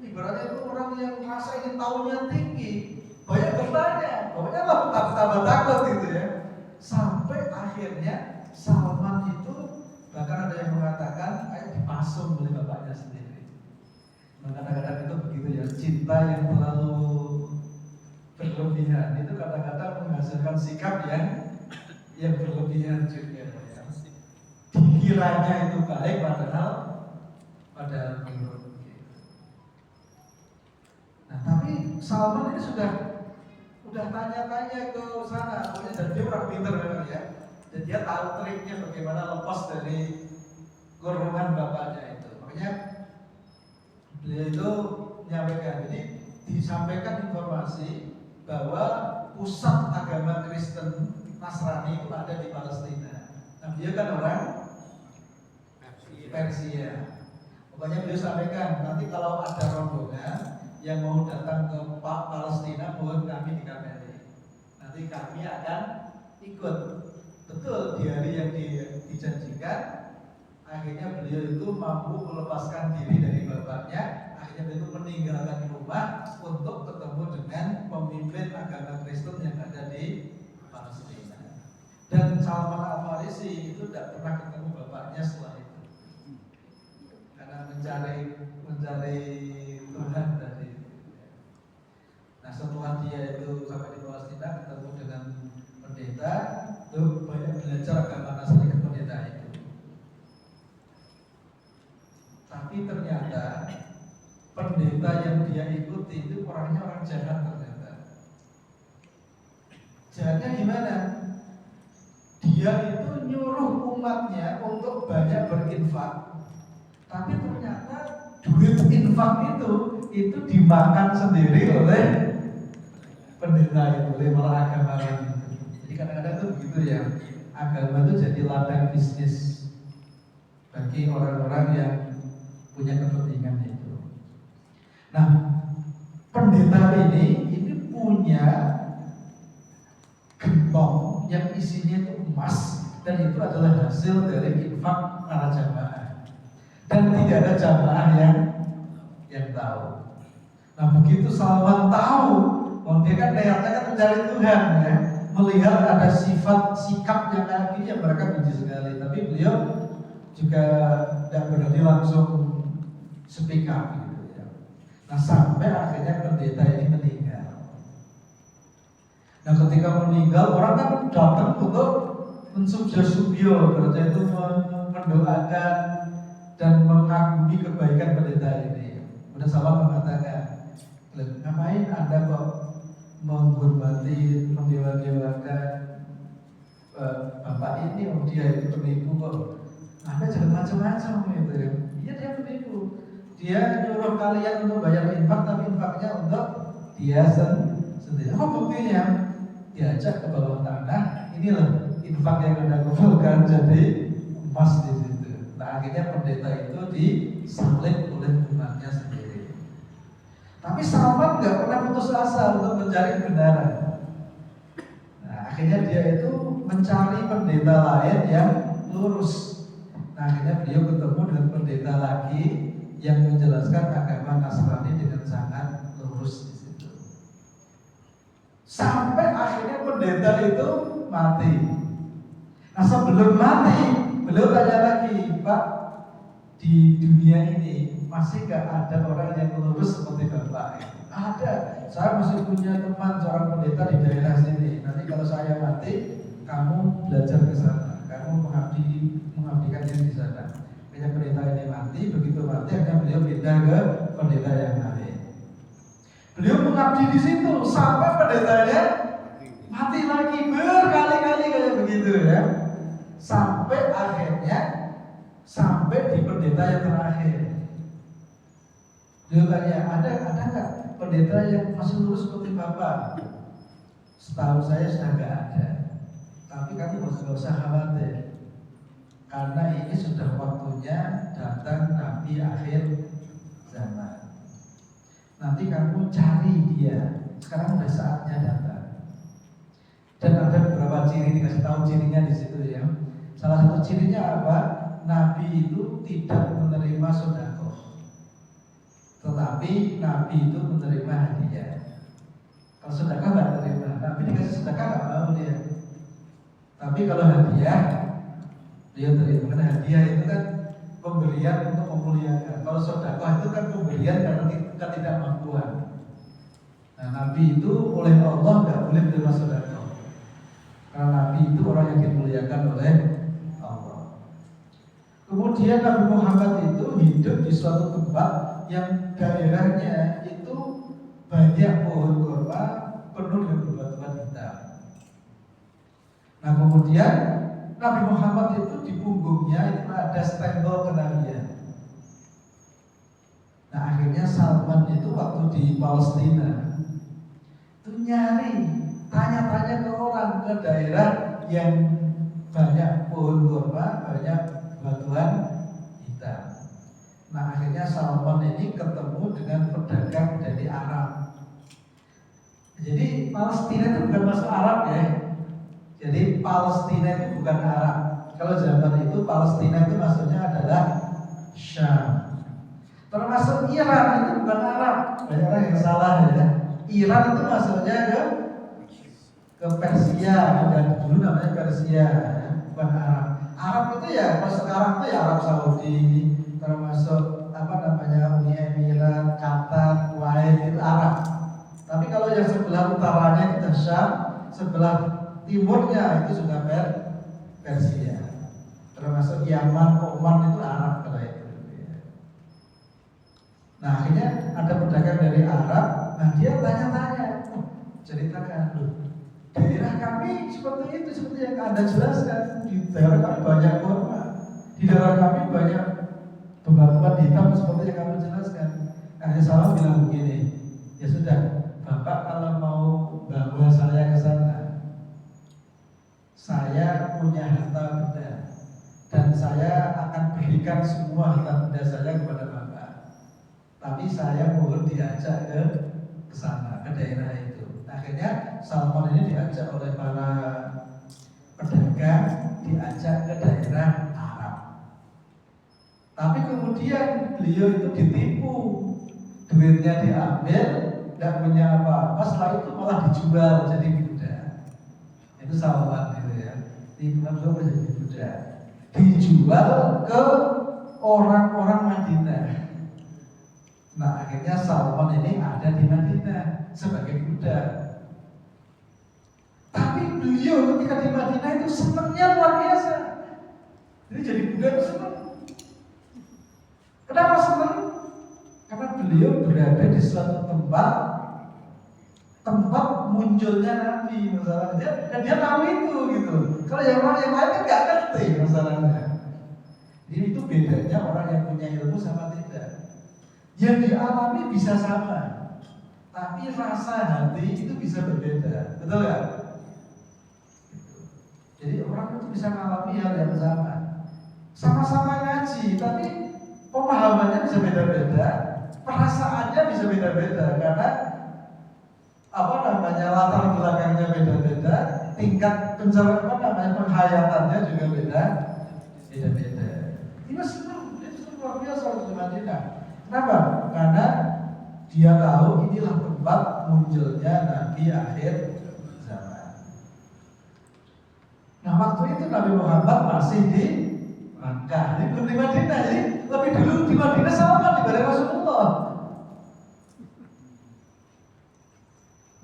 ibaratnya itu orang yang rasa ingin tahunya tinggi, banyak bertanya, pokoknya tambah takut gitu ya. Sampai akhirnya Salman itu bahkan ada yang mengatakan kayak dipasung oleh bapaknya sendiri. Nah, kadang-kadang itu begitu ya, cinta yang terlalu berlebihan itu kadang-kadang menghasilkan sikap yang berlebihan juga ya. Dikiranya itu baik padahal buruk. Nah tapi Salman ini sudah tanya-tanya ke sana, pokoknya dan dia orang pintar memang ya. Dan dia tahu triknya bagaimana lepas dari kurungan bapaknya itu. Makanya beliau itu menyampaikan, jadi disampaikan informasi bahwa pusat agama Kristen Nasrani itu ada di Palestina. Nah dia kan orang Persia. Pokoknya beliau sampaikan nanti kalau ada rombongan yang mau datang ke Palestina, mohon kami dikabari. Nanti kami akan ikut. Betul di hari yang dijanjikan, akhirnya beliau itu mampu melepaskan diri dari bapaknya. Akhirnya beliau itu meninggalkan rumah untuk ketemu dengan pemimpin agama Kristen yang ada di Palestina. Dan Salman Al-Farisi itu tidak pernah ketemu bapaknya setelah itu, karena mencari Tuhan tadi. Nah setelah dia itu sampai di Palestina ketemu dengan pendeta, itu banyak belajar agama Nasrani ke pendeta itu. Tapi ternyata pendeta yang dia ikuti itu orangnya orang jahat ternyata. Jahatnya gimana? Dia itu nyuruh umatnya untuk banyak berinfak, tapi ternyata duit infak itu dimakan sendiri oleh pendeta itu, oleh malah agama itu. Jadi kadang-kadang itu begitu ya, agama itu jadi ladang bisnis bagi orang-orang yang punya kepentingan itu. Nah, pendeta ini punya gentong yang isinya itu emas, dan itu adalah hasil dari infak para jamaah. Dan tidak ada jamaah yang tahu. Nah begitu Salman tahu, dia kan niatnya kan mencari Tuhan ya, melihat ada sifat sikap yang kayak gini yang mereka benci sekali. Tapi beliau juga tidak berani langsung speak up gitu ya. Nah sampai akhirnya pendeta ini meninggal. Nah ketika meninggal, orang kan datang untuk mensubjasubio, berarti itu mendoakan dan mengagumi kebaikan pendeta ini. Kemudian Salman mengatakan, ngapain Anda kok menghormati, mendewa-dewakan bapak ini? Oh dia itu penipu kok. Anda jangan macam-macam gitu ya. Iya dia penipu. Dia nyuruh kalian untuk bayar infak, tapi infaknya untuk dia sendiri. Apa buktinya? Diajak ke bawah tanah. Inilah infak yang Anda kumpulkan jadi emas di situ. Nah akhirnya pendeta itu disalib oleh umatnya sendiri. Tapi Salman nggak pernah putus asa untuk mencari kebenaran. Nah akhirnya dia itu mencari pendeta lain yang lurus. Nah akhirnya beliau ketemu dengan pendeta lagi yang menjelaskan agama Nasrani dengan sangat lurus di situ. Sampai akhirnya pendeta itu mati. Nah sebelum mati, beliau tanya lagi, Pak, di dunia ini masih gak ada orang yang lurus seperti Bapak? Ada. Saya masih punya teman seorang pendeta di daerah sini. Nanti kalau saya mati, kamu belajar ke sana, kamu mengabdikan diri di sana. Hanya pendeta ini mati, begitu mati akhirnya beliau pindah ke pendeta yang lain. Beliau mengabdi di situ sampai pendetanya mati lagi berkali pendeta yang terakhir. Dia tanya, ada nggak pendeta yang masih lurus seperti Bapak? Setahu saya sudah nggak ada. Tapi kamu nggak usah khawatir, karena ini sudah waktunya datang Nabi akhir zaman. Nanti kamu cari dia. Sekarang udah saatnya datang. Dan ada beberapa ciri, dikasih tahu cirinya di situ ya. Salah satu cirinya apa? Nabi itu tidak menerima sedekah, tetapi Nabi itu menerima hadiah. Kalau sedekah nggak terima, Nabi dikasih sedekah nggak mau dia. Tapi kalau hadiah dia terima. Karena hadiah itu kan pemberian untuk memuliakan. Kalau sedekah itu kan pemberian karena ketidakmampuan. Nah, Nabi itu oleh Allah nggak boleh menerima sedekah, karena Nabi itu orang yang dimuliakan oleh Allah. Kemudian Nabi Muhammad itu hidup di suatu tempat yang daerahnya itu banyak pohon kurma penuh dengan bebatuan hitam. Nah, kemudian Nabi Muhammad itu di punggungnya itu ada stempel kenabian. Nah, akhirnya Salman itu waktu di Palestina itu nyari, tanya-tanya ke orang ke daerah yang banyak pohon kurma, banyak bebatuan hitam. Nah, akhirnya Salman ini ketemu dengan pedagang dari Arab. Jadi Palestina itu bukan masuk Arab ya. Jadi Palestina itu bukan Arab. Kalau zaman itu Palestina itu maksudnya adalah Syam. Termasuk Iran itu bukan Arab. Banyak orang yang salah ya. Iran itu maksudnya ke Persia, dan dulu namanya Persia, ya, bukan Arab. Arab itu ya, kalau sekarang itu ya Arab Saudi, termasuk Uni Emirat, Qatar, Kuwait, itu Arab. Tapi kalau yang sebelah utaranya itu Syam, sebelah timurnya itu sudah Persia, termasuk Yaman, Oman itu Arab kalau itu. Nah, akhirnya ada pedagang dari Arab. Nah, dia tanya-tanya, ceritakan, daerah kami seperti itu, seperti yang Anda jelaskan. Di daerah kami banyak kurma, di daerah kami banyak bebatuan hitam seperti yang kamu jelaskan. Akhirnya Salam bilang begini, ya sudah, Bapak kalau mau bawa saya ke sana, saya punya harta benda dan saya akan berikan semua harta benda saya kepada Bapak. Tapi saya mohon diajak ke sana, ke daerah itu. Akhirnya Salman ini diajak oleh para pedagang, diajak ke daerah Arab. Tapi kemudian beliau itu ditipu, duitnya diambil, tidak punya apa-apa. Setelah itu malah dijual jadi budak. Itu Salman itu ya, tipuan itu menjadi budak, dijual ke orang-orang Madinah. Nah, akhirnya Salman ini ada di Madinah sebagai budak. Tapi beliau ketika di Madinah itu senangnya luar biasa. Jadi budak itu senang. Kenapa senang? Karena beliau berada di suatu tempat munculnya Nabi masalahnya, dan dia tahu itu gitu. Kalau yang lain kan nggak ngerti masalahnya. Jadi itu bedanya orang yang punya ilmu sama tidak. Yang dialami bisa sama, tapi rasa hati itu bisa berbeda, betul nggak? Jadi orang itu bisa mengalami hal yang sama-sama ngaji, tapi pemahamannya bisa beda-beda, perasaannya bisa beda-beda, karena latar belakangnya beda-beda, tingkat penghayatannya juga beda-beda. Ini luar biasa di Madinah. Kenapa? Karena dia tahu inilah tempat munculnya Nabi akhir zaman. Nah, waktu itu Nabi Muhammad masih di Makkah, ini belum di Madinah. Jadi lebih dulu di Madinah sama dibanding Rasulullah.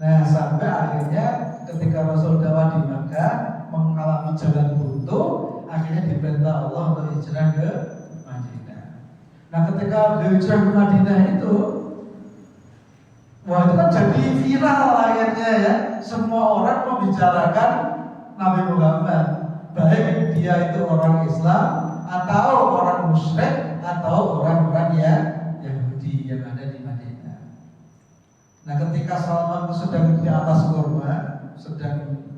Nah, sampai akhirnya ketika Rasul dakwah di Makkah mengalami jalan buntu, akhirnya diperintah Allah untuk hijrah ke Madinah. Nah, ketika beliau hijrah ke Madinah itu, wah, itu kan jadi viral akhirnya ya. Semua orang membicarakan Nabi Muhammad, baik dia itu orang Islam atau orang musyrik atau orang-orang yang Yahudi yang ada di Madinah. Nah, ketika Salman sedang di atas kurma, sedang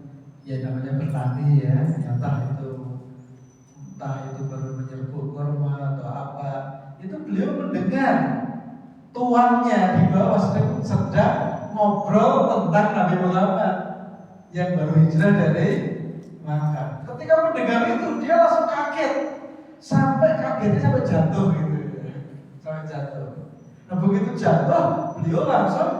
ya namanya bertani ya, entah itu baru menyerbu kurma atau apa, itu beliau mendengar tuannya di bawah sedang ngobrol tentang Nabi Muhammad yang baru hijrah dari Makkah. Ketika mendengar itu dia langsung kaget, kagetnya sampai jatuh gitu, sampai jatuh. Nah begitu jatuh, beliau langsung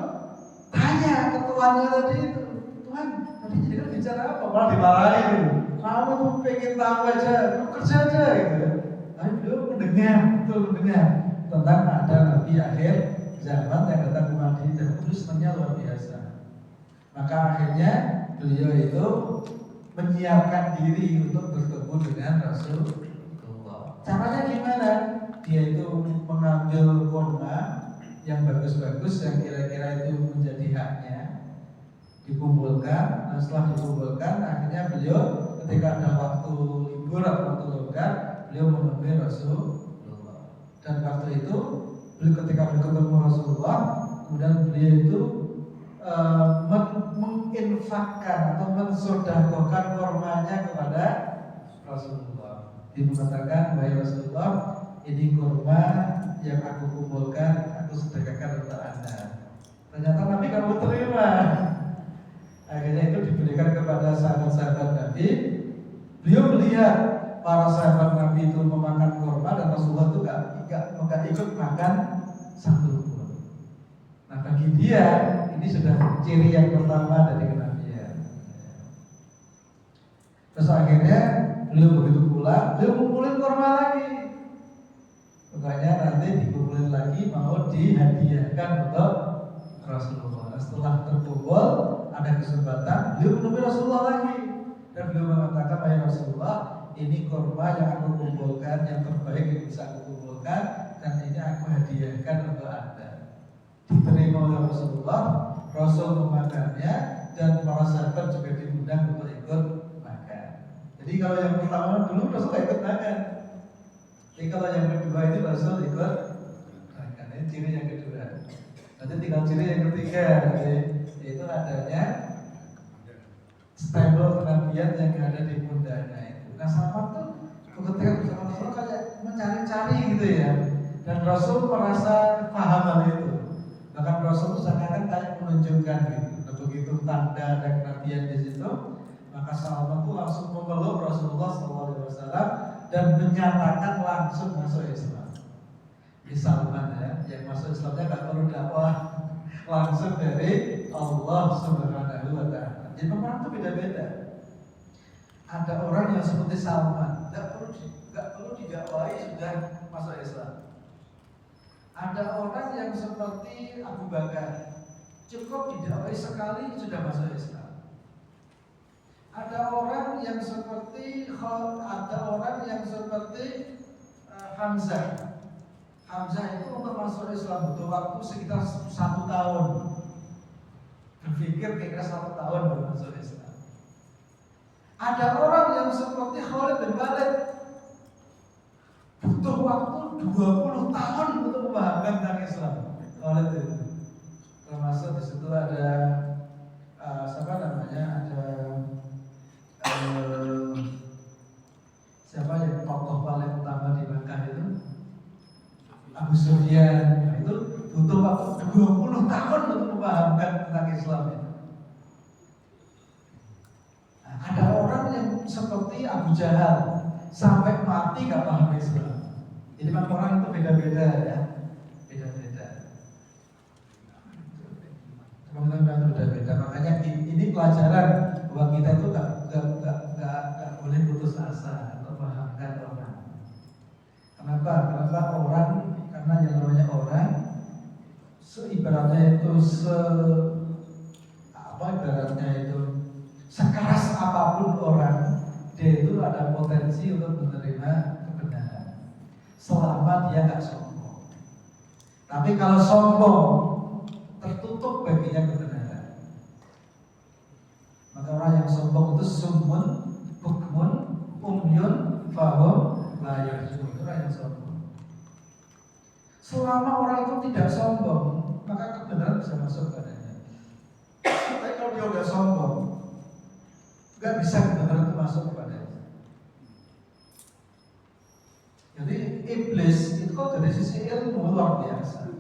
tanya ke tuannya tadi itu, Tuhan, tadi jadi bicara apa? Malah dimarahin. Kamu tuh pengen tahu aja, kamu kerja aja gitu. Tapi beliau mendengar tentang ada Nabi akhir zaman yang datang ke Madinah. Itu senangnya luar biasa. Maka akhirnya beliau itu menyiapkan diri untuk bertemu dengan Rasulullah. Caranya gimana? Dia itu mengambil kurma yang bagus-bagus yang kira-kira itu menjadi haknya, dikumpulkan. Nah, setelah dikumpulkan, akhirnya beliau ketika ada waktu libur atau waktu longgar, beliau menemui Rasulullah. Dan waktu itu ketika bertemu Rasulullah, kemudian beliau itu menginfakkan atau mensedekahkan kurmanya kepada Rasulullah. Dia mengatakan, wahai Rasulullah, ini kurma yang aku kumpulkan, aku sedekahkan untuk Anda. Ternyata Nabi kamu terima. Akhirnya itu diberikan kepada sahabat-sahabat Nabi. Beliau melihat para sahabat Nabi itu memakan kurma dan Rasulullah itu enggak ikut makan satu pun. Nah bagi dia ini sudah ciri yang pertama dari kenabian. Terus akhirnya beliau begitu pulang, beliau kumpulin kurma lagi. Makanya nanti dikumpulin lagi mau dihadiahkan untuk Rasulullah. Setelah terkumpul ada kesempatan beliau menemui Rasulullah lagi dan beliau mengatakan, wahai Rasulullah, ini kurma yang aku kumpulkan, yang terbaik yang bisa aku kumpulkan, dan ini aku hadiahkan untuk Anda. Diterima oleh Rasulullah, Rasul memakannya, dan para sahabat juga diundang untuk ikut makan. Jadi kalau yang pertama dulu Rasul ikut makan. Jadi kalau yang kedua itu Rasul ikut makan. Ini ciri yang kedua. Nanti tinggal ciri yang ketiga, yaitu adanya stable kenabian yang ada di pundaknya itu. Nah sahabat tuh ketika bersama Rasul kayak mencari-cari gitu ya. Dan Rasul merasa paham hal itu. Bahkan Rasul seakan-akan kayak menunjukkan gitu. Nah, begitu tanda ada kenabian di situ, maka sahabat itu langsung memeluk Rasulullah SAW dan menyatakan langsung masuk Islam. Di Salman ya, yang masuk Islamnya nggak perlu dakwah, langsung dari Allah Subhanahu wa Ta'ala. Jadi orang itu beda-beda. Ada orang yang seperti Salman, nggak perlu didakwahi sudah masuk Islam. Ada orang yang seperti Abu Bakar, cukup didakwahi sekali sudah masuk Islam. Ada orang yang seperti Hamzah. Hamzah itu untuk masuk Islam butuh waktu sekitar 1 tahun. Berpikir kira-kira 1 tahun baru masuk Islam. Ada orang yang seperti Khalid bin Walid, butuh waktu 20 tahun untuk memahamkan tentang Islam. Khalid itu termasuk di situ ada siapa yang tokoh paling utama di Makkah itu? Abu Sufyan. Nah, itu butuh waktu 20 tahun untuk memahamkan tentang Islam itu. Nah, ada orang yang seperti Abu Jahal, sampai mati gak paham Islam. Jadi memang orang itu beda-beda ya, beda-beda. Teman-teman beda-beda. Makanya ini pelajaran bahwa kita itu gak boleh putus asa untuk memahamkan orang. Kenapa? Karena yang namanya orang, ibaratnya itu sekeras apapun orang, dia itu ada potensi untuk menerima kebenaran selama dia nggak sombong. Tapi kalau sombong, tertutup baginya kebenaran. Maka orang yang sombong itu summun, bukmun, umyun, fahum, la yarjun. Itu orang yang sombong. Selama orang itu tidak sombong, maka kebenaran bisa masuk padanya. Tapi kalau dia udah sombong, nggak bisa kebenaran itu masuk kepadanya. Jadi iblis itu kok dari sisi ilmu luar biasa,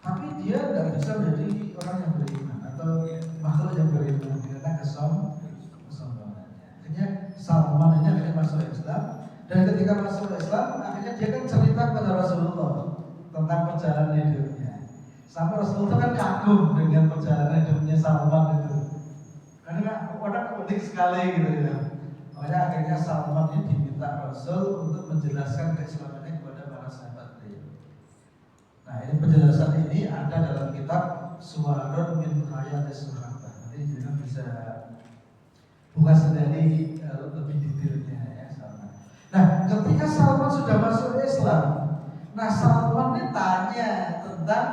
tapi dia nggak bisa menjadi orang yang beriman atau makhluk yang beriman karena kesombongannya. Akhirnya Salman ini akhirnya masuk Islam, dan ketika masuk Islam akhirnya dia kan cerita kepada Rasulullah tentang perjalanan hidupnya. Sampai Rasulullah kan kagum dengan perjalanan hidupnya Salman itu, karena orang unik sekali gitu ya. Makanya akhirnya Salman ini diminta Rasul untuk menjelaskan keislamannya kepada para sahabat beliau. Nah, ini penjelasan ini ada dalam kitab Suwarun min Hayatis Sahabat. Nanti juga bisa buka sendiri lebih detailnya ya Salman. Nah, ketika Salman sudah masuk Islam, nah Salman ini tanya tentang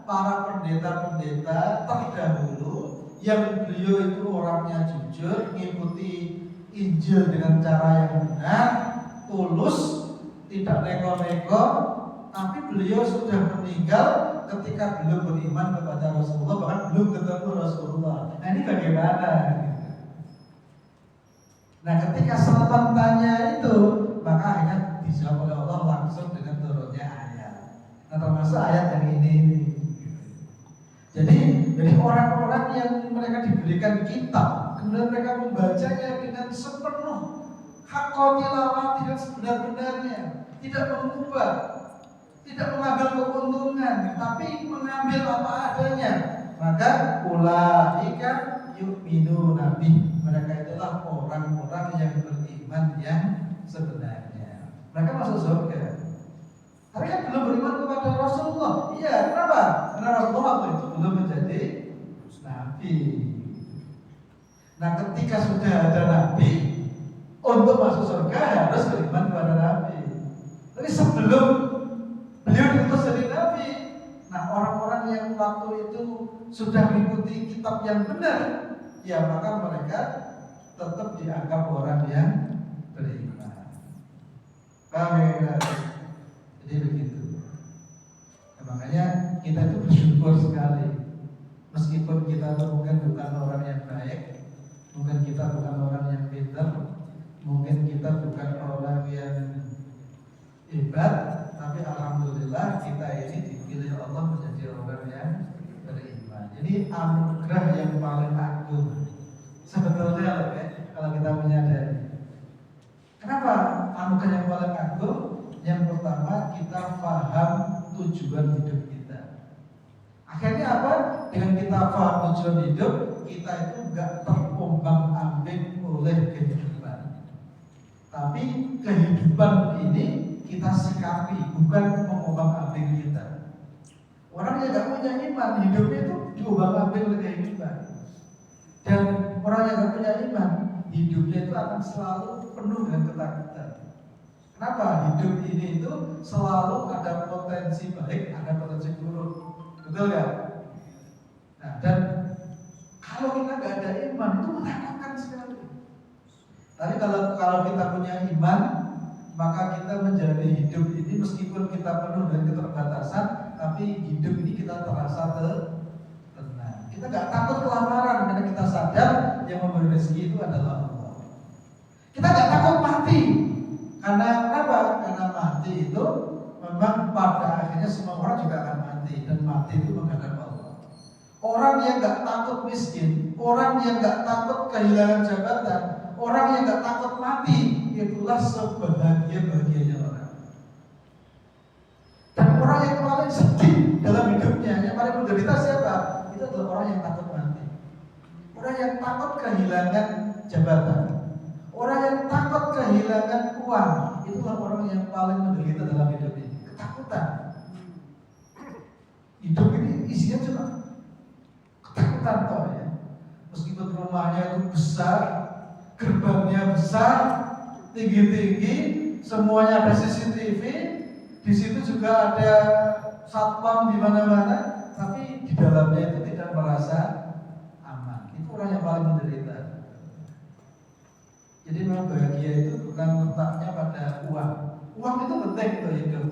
para pendeta-pendeta terdahulu yang beliau itu orangnya jujur, mengikuti Injil dengan cara yang benar, tulus, tidak neko-neko, tapi beliau sudah meninggal ketika belum beriman kepada Rasulullah, bahkan belum ketemu Rasulullah. Nah ini bagaimana? Nah ketika Salman tanya itu, maka akhirnya dijawab oleh Allah langsung dengan turunnya ayat. Nah termasuk ayat yang ini. Jadi orang-orang yang mereka diberikan kitab, kemudian mereka membacanya dengan sepenuh hak tilawah, dengan sebenar-benarnya, tidak mengubah, tidak mengambil keuntungan, tapi mengambil apa adanya, maka ulaika yu'minuna bih, mereka itulah orang-orang yang beriman yang sebenarnya. Mereka masuk surga. Tapi kan belum beriman kepada Rasulullah. Iya, kenapa? Karena Rasulullah waktu itu belum menjadi nabi. Nah, ketika sudah ada nabi, untuk masuk surga harus beriman kepada nabi. Tapi sebelum beliau diutus jadi nabi, nah orang-orang yang waktu itu sudah mengikuti kitab yang benar, ya maka mereka tetap dianggap orang yang beriman. Paham ya? Jadi begitu. Nah, makanya kita itu bersyukur sekali, meskipun kita itu mungkin bukan orang yang baik, mungkin kita bukan orang yang pintar, mungkin kita bukan orang yang hebat, tapi alhamdulillah kita ini dipilih Allah menjadi orang yang beriman. Jadi anugerah yang paling agung sebetulnya kalau kita menyadari. Kenapa anugerah yang paling agung? Yang pertama, kita paham tujuan hidup kita. Akhirnya apa? Dengan kita paham tujuan hidup, kita itu enggak terombang-ambing oleh kehidupan. Tapi kehidupan ini kita sikapi, bukan mengombang-ambing kita. Orang yang enggak punya iman, hidupnya itu diombang-ambing oleh kehidupan. Dan orang yang enggak punya iman, hidupnya itu akan selalu penuh dengan ketakutan. Kenapa? Hidup ini itu selalu ada potensi baik, ada potensi buruk. Betul ya? Nah, dan kalau kita nggak ada iman itu menakutkan sekali. Tapi kalau kita punya iman, maka kita menjalani hidup ini meskipun kita penuh dengan keterbatasan, tapi hidup ini kita terasa tenang. Kita nggak takut kelaparan karena kita sadar yang memberi rezeki itu adalah Allah. Kita nggak takut mati. Karena apa? Karena mati itu memang pada akhirnya semua orang juga akan mati, dan mati itu menghadap Allah. Orang yang nggak takut miskin, orang yang nggak takut kehilangan jabatan, orang yang nggak takut mati, itulah sebahagia-bahagianya orang. Dan orang yang paling sedih dalam hidupnya, yang paling menderita siapa? Itu adalah orang yang takut mati. Orang yang takut kehilangan jabatan, orang yang takut kehilangan uang, itulah orang yang paling menderita dalam hidup ini. Ketakutan. Hidup ini isinya cuma ketakutan toh ya. Meskipun rumahnya itu besar, gerbangnya besar, tinggi-tinggi, semuanya ada CCTV, di situ juga ada satpam di mana-mana, tapi di dalamnya itu tidak merasa aman. Itu orang yang paling menderita. Jadi memang bahagia itu bukan letaknya pada uang. Uang itu penting untuk hidup,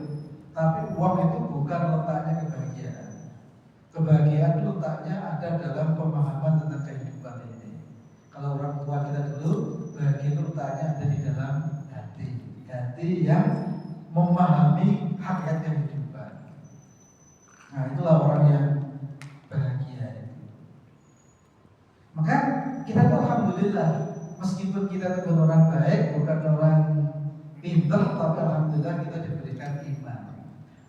Tapi uang itu bukan letaknya kebahagiaan. Kebahagiaan itu letaknya ada dalam pemahaman tentang kehidupan ini. Kalau orang tua kita dulu, bahagia itu letaknya ada di dalam hati. Hati yang memahami hakikat kehidupan. Nah, itulah orang yang bahagia. Maka kita tuh alhamdulillah, meskipun kita bukan orang baik, bukan orang pintar, tapi alhamdulillah kita diberikan iman.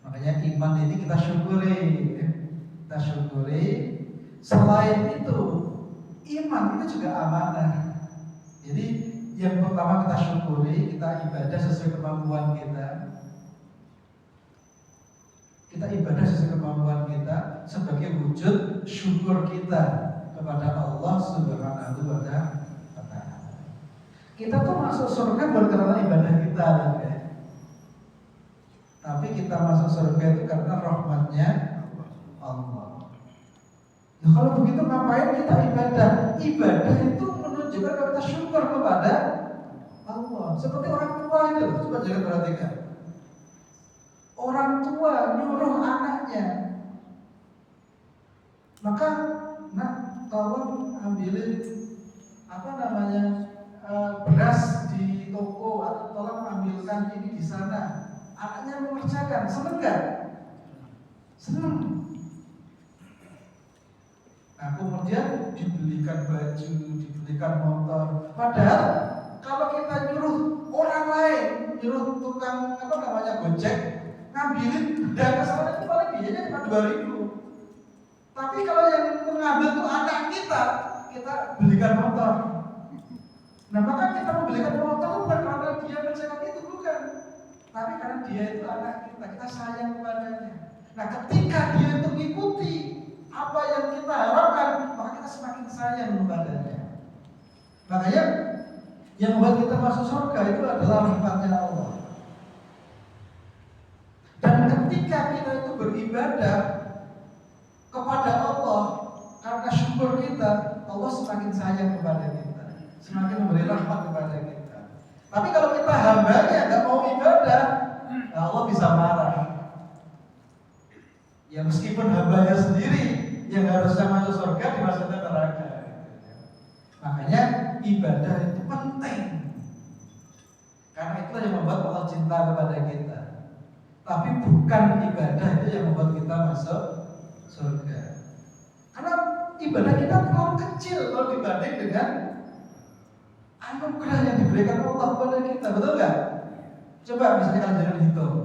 Makanya iman ini kita syukuri. Kita syukuri. Selain itu, iman itu juga amanah. Jadi yang pertama kita syukuri, kita ibadah sesuai kemampuan kita. Kita ibadah sesuai kemampuan kita sebagai wujud syukur kita kepada Allah Subhanahu wa Ta'ala. Kita tuh masuk surga bukan karena ibadah kita, ya. Tapi kita masuk surga itu karena rahmatnya Allah. Nah, kalau begitu ngapain kita ibadah? Ibadah itu menunjukkan kalau kita syukur kepada Allah. Seperti orang tua itu, coba jangan perhatikan. Orang tua nyuruh anaknya, maka nak tolong ambilin beras di toko, atau tolong ambilkan ini di sana. Anaknya mengerjakan, seneng gak? Seneng. Nah, kemudian dibelikan baju, dibelikan motor. Padahal kalau kita nyuruh orang lain, nyuruh tukang Gojek ngambilin benda ke sana, itu paling biayanya cuma 2.000. Tapi kalau yang mengambil itu anak kita, kita belikan motor. Nah, maka kita membelikan motor bukan karena dia mencetak itu, bukan. Tapi karena dia itu anak kita sayang kepadanya. Nah, ketika dia itu mengikuti apa yang kita harapkan, maka kita semakin sayang kepadanya. Makanya yang membuat kita masuk surga itu adalah rahmatnya Allah. Dan ketika kita itu beribadah kepada Allah karena syukur kita, Allah semakin sayang kepada kita, semakin memberi rahmat kepada kita. Tapi kalau kita hambanya nggak mau ibadah, Allah bisa marah. Ya meskipun hambanya sendiri yang harusnya masuk surga dimasukkan neraka. Makanya ibadah itu penting. Karena itulah yang membuat Allah cinta kepada kita. Tapi bukan ibadah itu yang membuat kita masuk surga. Karena ibadah kita terlalu kecil kalau dibanding dengan anugerah yang diberikan Allah kepada kita, betul nggak? Coba misalnya kalian jangan hitung,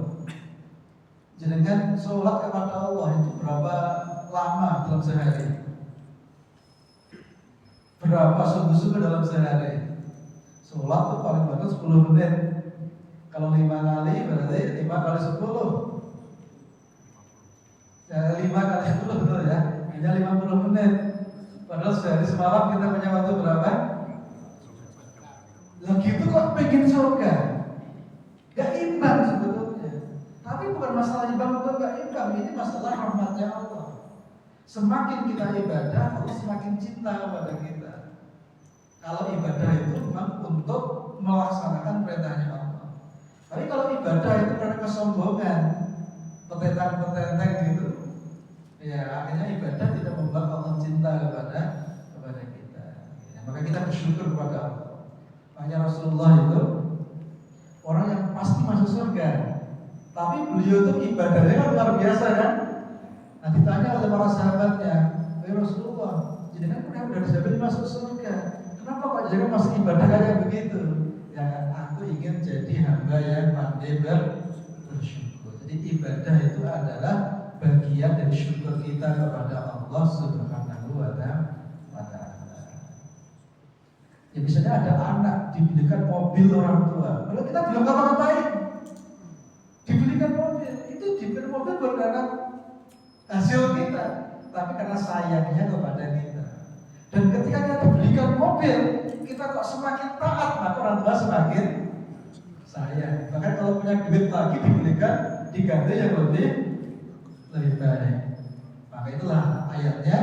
jangan sholat kepada Allah itu berapa lama dalam sehari? Berapa subuh-subuh dalam sehari? Sholat itu paling banyak 10 menit. Kalau 5 kali berarti 5 kali 10. Ya 5 kali 10 betul ya? Hanya 50 menit. Padahal sehari semalam kita punya waktu berapa? Lagi itu kok pengen surga? Gak imbang sebetulnya. Tapi bukan masalah imbang atau gak imbang, ini masalah rahmatnya Allah. Semakin kita ibadah, Allah semakin cinta kepada kita. Kalau ibadah itu memang untuk melaksanakan perintahnya Allah. Tapi kalau ibadah itu karena kesombongan, petentang-petentang gitu, ya akhirnya ibadah tidak membuat Allah cinta kepada kita. Ya, maka kita bersyukur kepada Allah. Makanya Rasulullah itu orang yang pasti masuk surga. Tapi beliau itu ibadahnya kan luar biasa kan? Nah ditanya oleh para sahabatnya, Rasulullah, jadi kan udah dijamin masuk surga. Kenapa kok jadi masuk ibadah kayak begitu? Ya aku ingin jadi hamba yang pandai bersyukur. Jadi ibadah itu adalah bagian dari syukur kita kepada Allah Subhanahu wa Ta'ala. Ya misalnya ada anak dibelikan mobil orang tua, kalau kita belum ngapa-ngapain, dibelikan mobil, itu dibeli mobil bukan karena hasil kita, tapi karena sayangnya kepada kita. Dan ketika kita dibelikan mobil, kita kok semakin taat, maka orang tua semakin sayang. Bahkan kalau punya duit lagi dibelikan diganti yang lebih baik. Maka itulah ayatnya.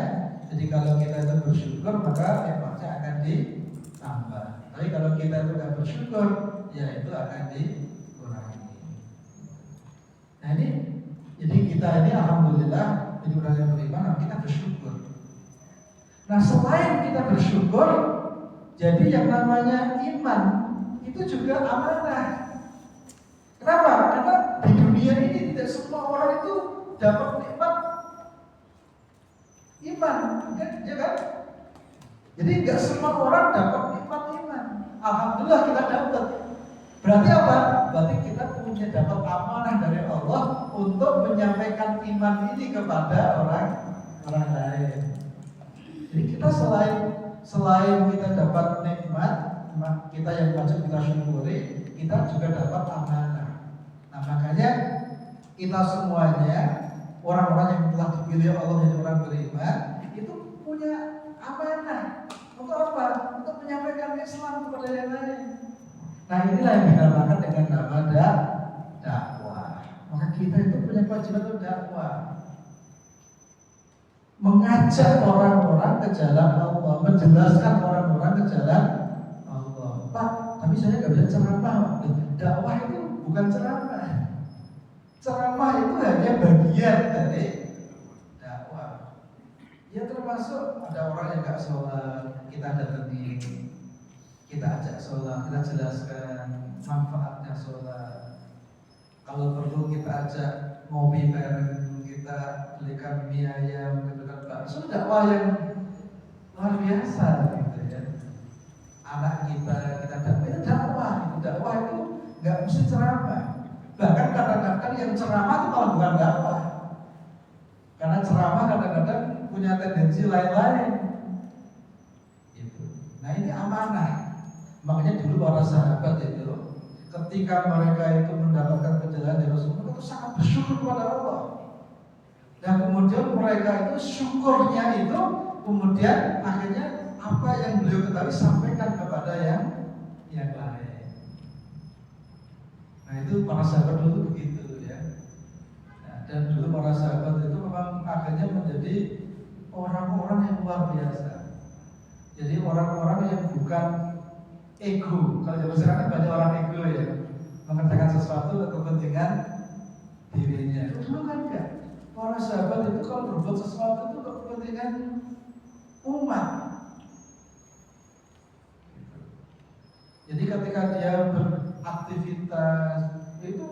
Jadi kalau kita itu bersyukur, maka nikmatnya akan ditambah. Tapi kalau kita itu tidak bersyukur, ya itu akan dikurangi. Nah ini kita ini alhamdulillah jadi orang yang beriman, kita bersyukur. Nah selain kita bersyukur, jadi yang namanya iman itu juga amanah. Kenapa? Karena di dunia ini tidak semua orang itu dapat nikmat iman, ya kan? Jadi nggak semua orang dapat nikmat iman. Alhamdulillah kita dapat. Berarti apa? Berarti kita punya dapat amanah dari Allah untuk menyampaikan iman ini kepada orang lain. Jadi kita selain kita dapat nikmat, kita yang wajib kita syukuri, kita juga dapat amanah. Nah makanya kita semuanya orang-orang yang telah dipilih Allah menjadi orang beriman itu punya amanah. Untuk apa? Untuk menyampaikan Islam kepada yang lain. Nah inilah yang dinamakan dengan nama dakwah. Maka kita itu punya kewajiban untuk dakwah, mengajak orang-orang ke jalan Allah, menjelaskan orang-orang ke jalan Allah. Pak, tapi saya nggak bisa ceramah. Dakwah itu bukan ceramah. Ceramah itu hanya bagian dari dakwah. Ya termasuk ada orang yang nggak sholat, kita datangi, kita ajak sholat, kita jelaskan manfaatnya sholat. Kalau perlu kita ajak ngopi bareng, kita belikan mie ayam, kita belikan bakso. Dakwah yang luar biasa gitu ya. Anak kita dakwah, itu dakwah. Dakwah itu nggak mesti ceramah. Bahkan kadang-kadang yang ceramah itu malah bukan dakwah. Karena ceramah kadang-kadang punya tendensi lain-lain. Gitu. Nah ini amanah. Makanya dulu para sahabat itu ketika mereka itu mendapatkan penjelasan dari Rasulullah itu sangat bersyukur kepada Allah. Dan kemudian mereka itu syukurnya itu kemudian akhirnya apa yang beliau ketahui sampaikan kepada yang lain. Nah itu para sahabat dulu begitu ya. Nah, dan dulu para sahabat itu memang akhirnya menjadi orang-orang yang luar biasa. Jadi orang-orang yang bukan ego. Kalau zaman sekarang banyak orang ego ya, mengerjakan sesuatu untuk kepentingan dirinya. Dulu kan enggak. Para sahabat itu kalau berbuat sesuatu itu untuk kepentingan umat. Jadi ketika dia beraktivitas itu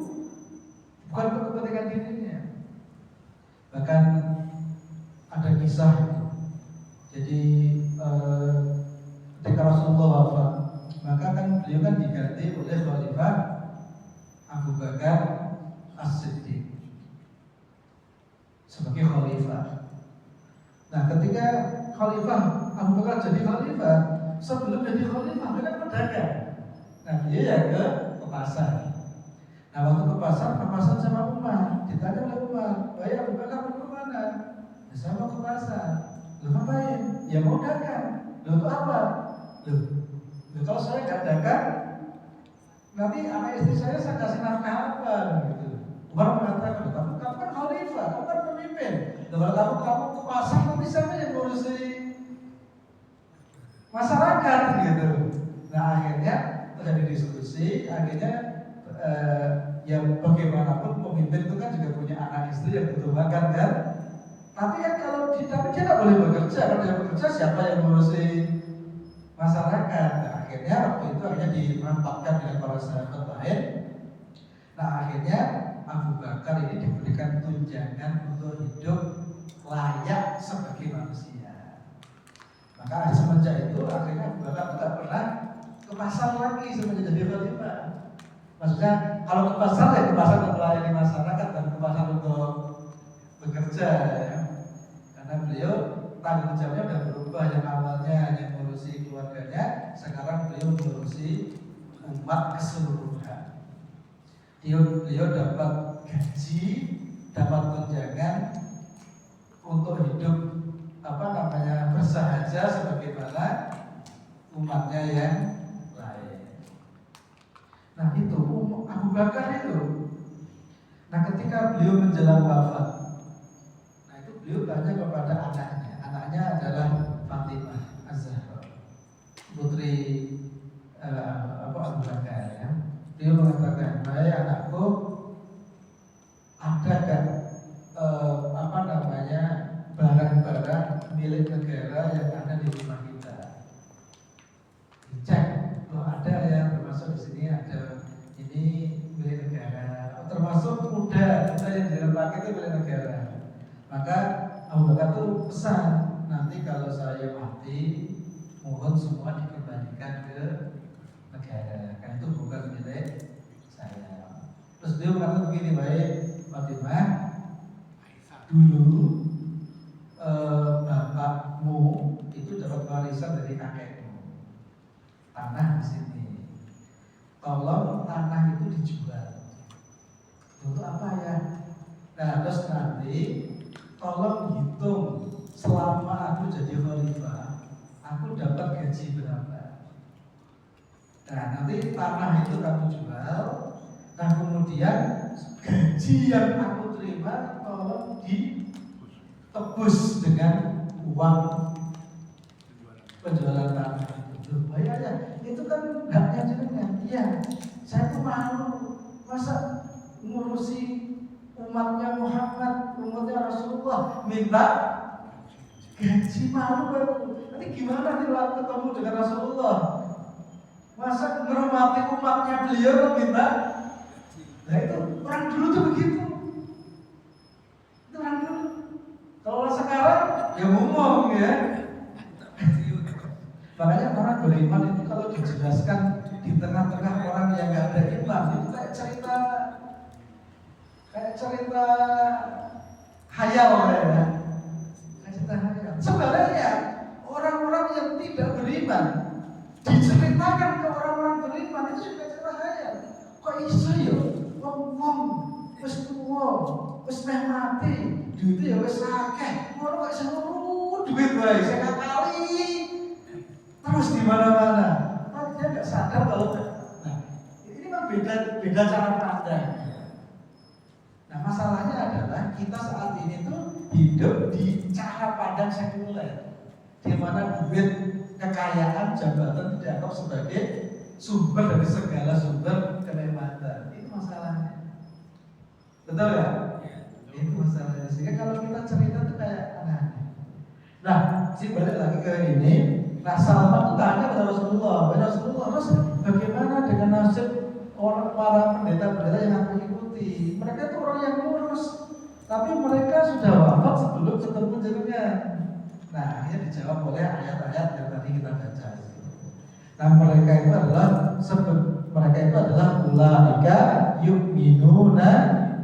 bukan untuk kepentingan dirinya. Bahkan ada kisah itu. Jadi ketika Rasulullah wafat, maka kan beliau kan diganti oleh Khalifah Abu Bakar As-Siddiq sebagai khalifah. Nah ketika Khalifah Abu Bakar jadi khalifah, sebelum jadi khalifah dia kan pedagang. Nah dia ya ke pasar. Nah waktu ke pasar sama Umar, ditanya oleh Umar, "Baik Abu Bakar mau kemana?" "Ya, saya mau ke pasar." "Lu ngapain?" "Ya mau dagang." "Lu untuk apa?" "Loh, kalau saya nggak dagang, nanti anak istri saya kasih nafkah apa?" Gitu. Umar mengatakan, kamu kan khalifah, kamu kan pemimpin. Kalau kamu ke pasar, nanti siapa yang ngurusi masyarakat gitu. Nah akhirnya terjadi diskusi, akhirnya ya bagaimanapun pemimpin itu kan juga punya anak istri yang butuh makan kan. Tapi kan tapi dia nggak boleh bekerja. Kalau dia bekerja siapa yang ngurusi masyarakat? Nah, akhirnya waktu itu dirampakkan dengan para sahabat lain. Nah akhirnya Abu Bakar ini diberikan tunjangan untuk hidup layak sebagai manusia. Maka semenjak itu akhirnya Abu Bakar tidak pernah ke pasar lagi semenjak jadi khalifah. Maksudnya kalau ke pasar ya ke pasar untuk melayani masyarakat dan ke pasar untuk bekerja ya. Karena beliau tanggung jawabnya sudah berubah, yang awalnya hanya mengurusi keluarganya, sekarang beliau mengurusi umat keseluruhan. Beliau dapat gaji, dapat tunjangan untuk hidup bersahaja sebagaimana umatnya yang lain. Nah itu Abu Bakar itu. Nah ketika beliau menjelang wafat, nah itu beliau tanya kepada anaknya. Anaknya adalah Fatimah Az-Zahra, putri Abu Bakar ya. Beliau mengatakan, "Hai anakku, ada kan negara yang ada di rumah kita. Dicek, loh ada yang termasuk di sini ada ini milik negara, termasuk kuda kita yang dipakai itu milik negara. Maka Abu Bakar tuh pesan, nanti kalau saya mati, mohon semua dikembalikan ke negara, kan itu bukan milik saya. Terus dia berkata begini, baik Fatimah, dulu bapakmu itu dapat warisan dari kakekmu, tanah di sini. Tolong tanah itu dijual. Untuk apa ya? Nah, terus nanti tolong hitung selama aku jadi khalifah, aku dapat gaji berapa. Nah, nanti tanah itu kamu jual. Nah, kemudian gaji yang aku terima tolong ditebus dengan uang penjualan tanah itu. Bayarnya itu kan haknya jenengan. Iya, saya tuh malu masa ngurusi umatnya Muhammad, umatnya Rasulullah minta gaji, malu baru. Nanti gimana nih waktu ketemu dengan Rasulullah? Masa menghormati umatnya beliau minta? Nah itu orang dulu tuh begitu. Itu orang dulu. Kalau sekarang ya ngomong ya. Makanya orang beriman itu kalau dijelaskan di tengah-tengah orang yang nggak ada iman itu kayak cerita hayal ya. Kayak cerita hayal. Sebenarnya orang-orang yang tidak beriman diceritakan ke orang-orang beriman itu juga cerita hayal. Kok iso ya? Wong wis tuwa, wis meh mati, duit ya wis akeh. Ngono kok iso ngono duit wae sekali. Terus di mana-mana. Tapi dia enggak sadar kalau ini memang beda cara pandang. Nah, masalahnya adalah kita saat ini tuh hidup di cara pandang sekuler, di mana duit, kekayaan, jabatan dianggap sebagai sumber dari segala sumber kenikmatan. Itu masalahnya. Betul ya? Itu masalahnya. Sehingga kalau kita cerita tuh kayak aneh-aneh. Nah, balik lagi ke ini. Nah, Salman itu tanya kepada Rasulullah, terus bagaimana dengan nasib orang para pendeta-pendeta yang aku ikuti? Mereka itu orang yang lurus, tapi mereka sudah wafat sebelum ketemu jenengan. Nah, akhirnya dijawab oleh ayat-ayat yang tadi kita baca. Nah, mereka itu adalah ulaika yu'minuna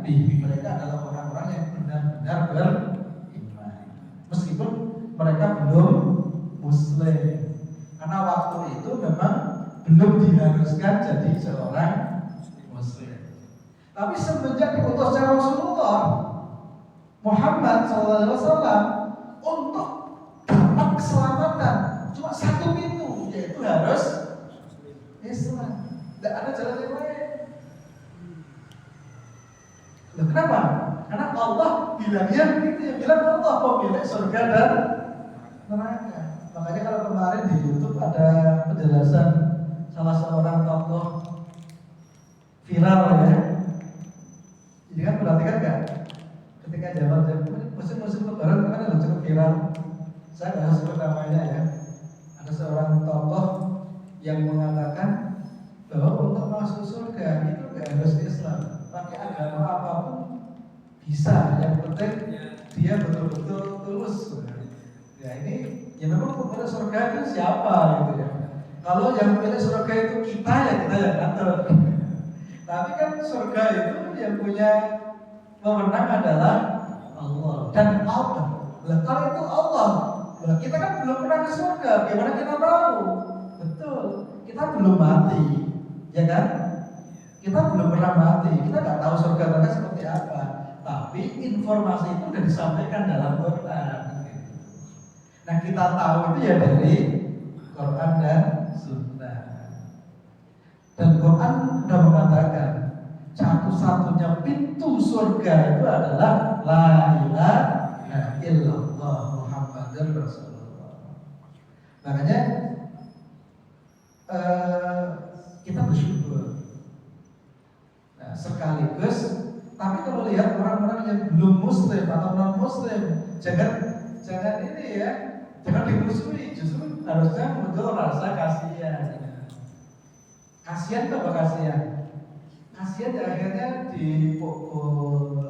bihi. Mereka adalah orang-orang yang benar-benar beriman, meskipun mereka belum Muslim, karena waktu itu memang belum diharuskan jadi seorang Muslim. Tapi semenjak diutusnya Rasulullah Muhammad SAW untuk dapat keselamatan cuma satu pintu, yaitu harus Islam. Tidak ada jalan yang lain. Loh, kenapa? Karena Allah bilangnya begitu, ya bilang Allah pemilik surga dan neraka. Makanya kalau kemarin di YouTube ada penjelasan salah seorang tokoh viral ya. Jadi kan perhatikan nggak? Ketika jawab musim-musim lebaran kan ada cukup viral. Saya nggak sebut namanya ya. Ada seorang tokoh yang mengatakan bahwa untuk masuk surga itu nggak harus Islam, pakai agama apapun bisa. Yang penting dia betul-betul tulus. Ya ini. Ya memang pemilik surga itu siapa gitu ya. Kalau yang pemilik surga itu kita ya kita yang ngatur. Tapi kan surga itu yang punya wewenang adalah Allah dan Allah. Lah kalau itu Allah, lah kita kan belum pernah ke surga. Gimana kita tahu? Betul, kita belum mati, ya kan? Kita belum pernah mati, kita nggak tahu surga neraka seperti apa. Tapi informasi itu sudah disampaikan dalam Quran. Nah kita tahu itu ya dari Quran dan Sunnah. Dan Quran sudah mengatakan satu-satunya pintu surga itu adalah la ilaha illallah Muhammadur Rasulullah. Makanya kita bersyukur. Nah, sekaligus, tapi kalau lihat orang-orang yang belum Muslim atau non Muslim, jangan ini ya. jangan dimusuhi, justru harusnya muncul rasa kasihan. Kasihan apa kasihan? Kasihan ya akhirnya dipukul,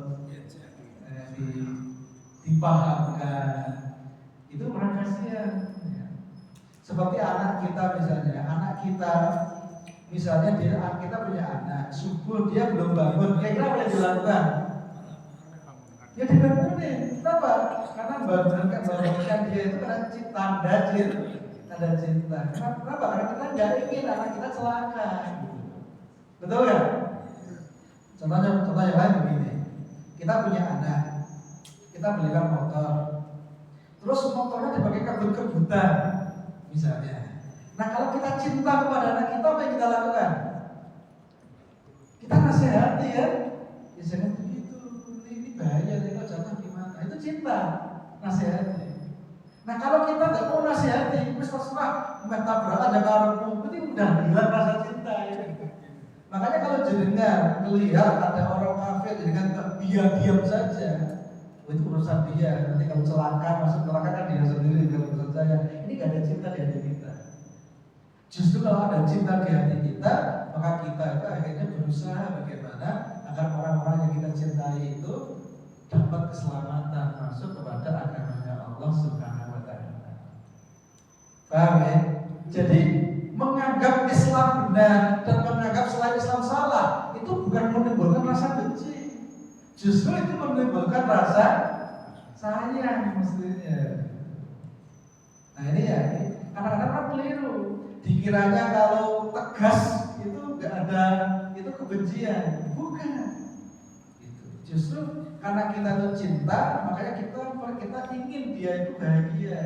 dipahamkan. Itu orang kasihan. Seperti anak kita misalnya, kita punya anak, subuh dia belum bangun, kira-kira apa yang dilakukan? Ya dibangunin. Kenapa? Karena bangunkan dia itu karena tanda cinta. Kenapa? Karena kita nggak ingin anak kita celaka. Betul nggak? Contoh yang lain begini. Kita punya anak, kita belikan motor, terus motornya dipakai kebut-kebutan, misalnya. Nah kalau kita cinta kepada anak kita, apa yang kita lakukan? Kita nasihati kan? Ya jangan begitu, ini bahaya, ini kok jatuh gimana? Itu cinta, nasihati. Nah kalau kita nggak mau nasihati, terserah tabrakan ada karepmu, itu udah hilang rasa cinta ya. Makanya kalau jenengan melihat ada orang kafir dengan diam saja, itu urusan dia. Nanti kalau celaka masuk neraka kan dia sendiri, kalau urusan saya. Ini gak ada cinta di hati kita. Justru kalau ada cinta di hati kita, maka kita itu akhirnya berusaha bagaimana agar orang-orang yang kita cintai itu dapat keselamatan masuk kepada agamanya Allah Subhanahu wa Ta'ala. Paham ya? Jadi menganggap Islam benar dan menganggap selain Islam salah itu bukan menimbulkan rasa benci, justru itu menimbulkan rasa sayang mestinya. Nah ini ya, kadang-kadang orang keliru, dikiranya kalau tegas itu nggak ada itu kebencian, bukan. Justru karena kita itu cinta, makanya kita ingin dia itu bahagia,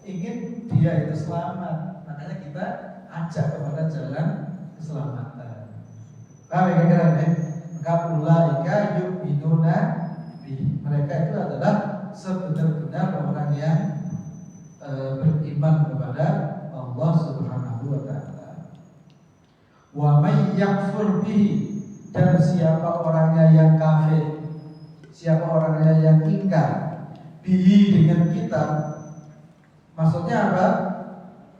ingin dia itu selamat, makanya kita ajak kepada jalan keselamatan. Paham ya kira-kira? Maka ulaika yu'minuna bi. Mereka itu adalah sebenar-benar orang yang beriman kepada Allah Subhanahu wa Ta'ala. Wa may yakfur bihi, dan siapa orangnya yang kafir, siapa orangnya yang ingkar bihi dengan kitab, maksudnya apa?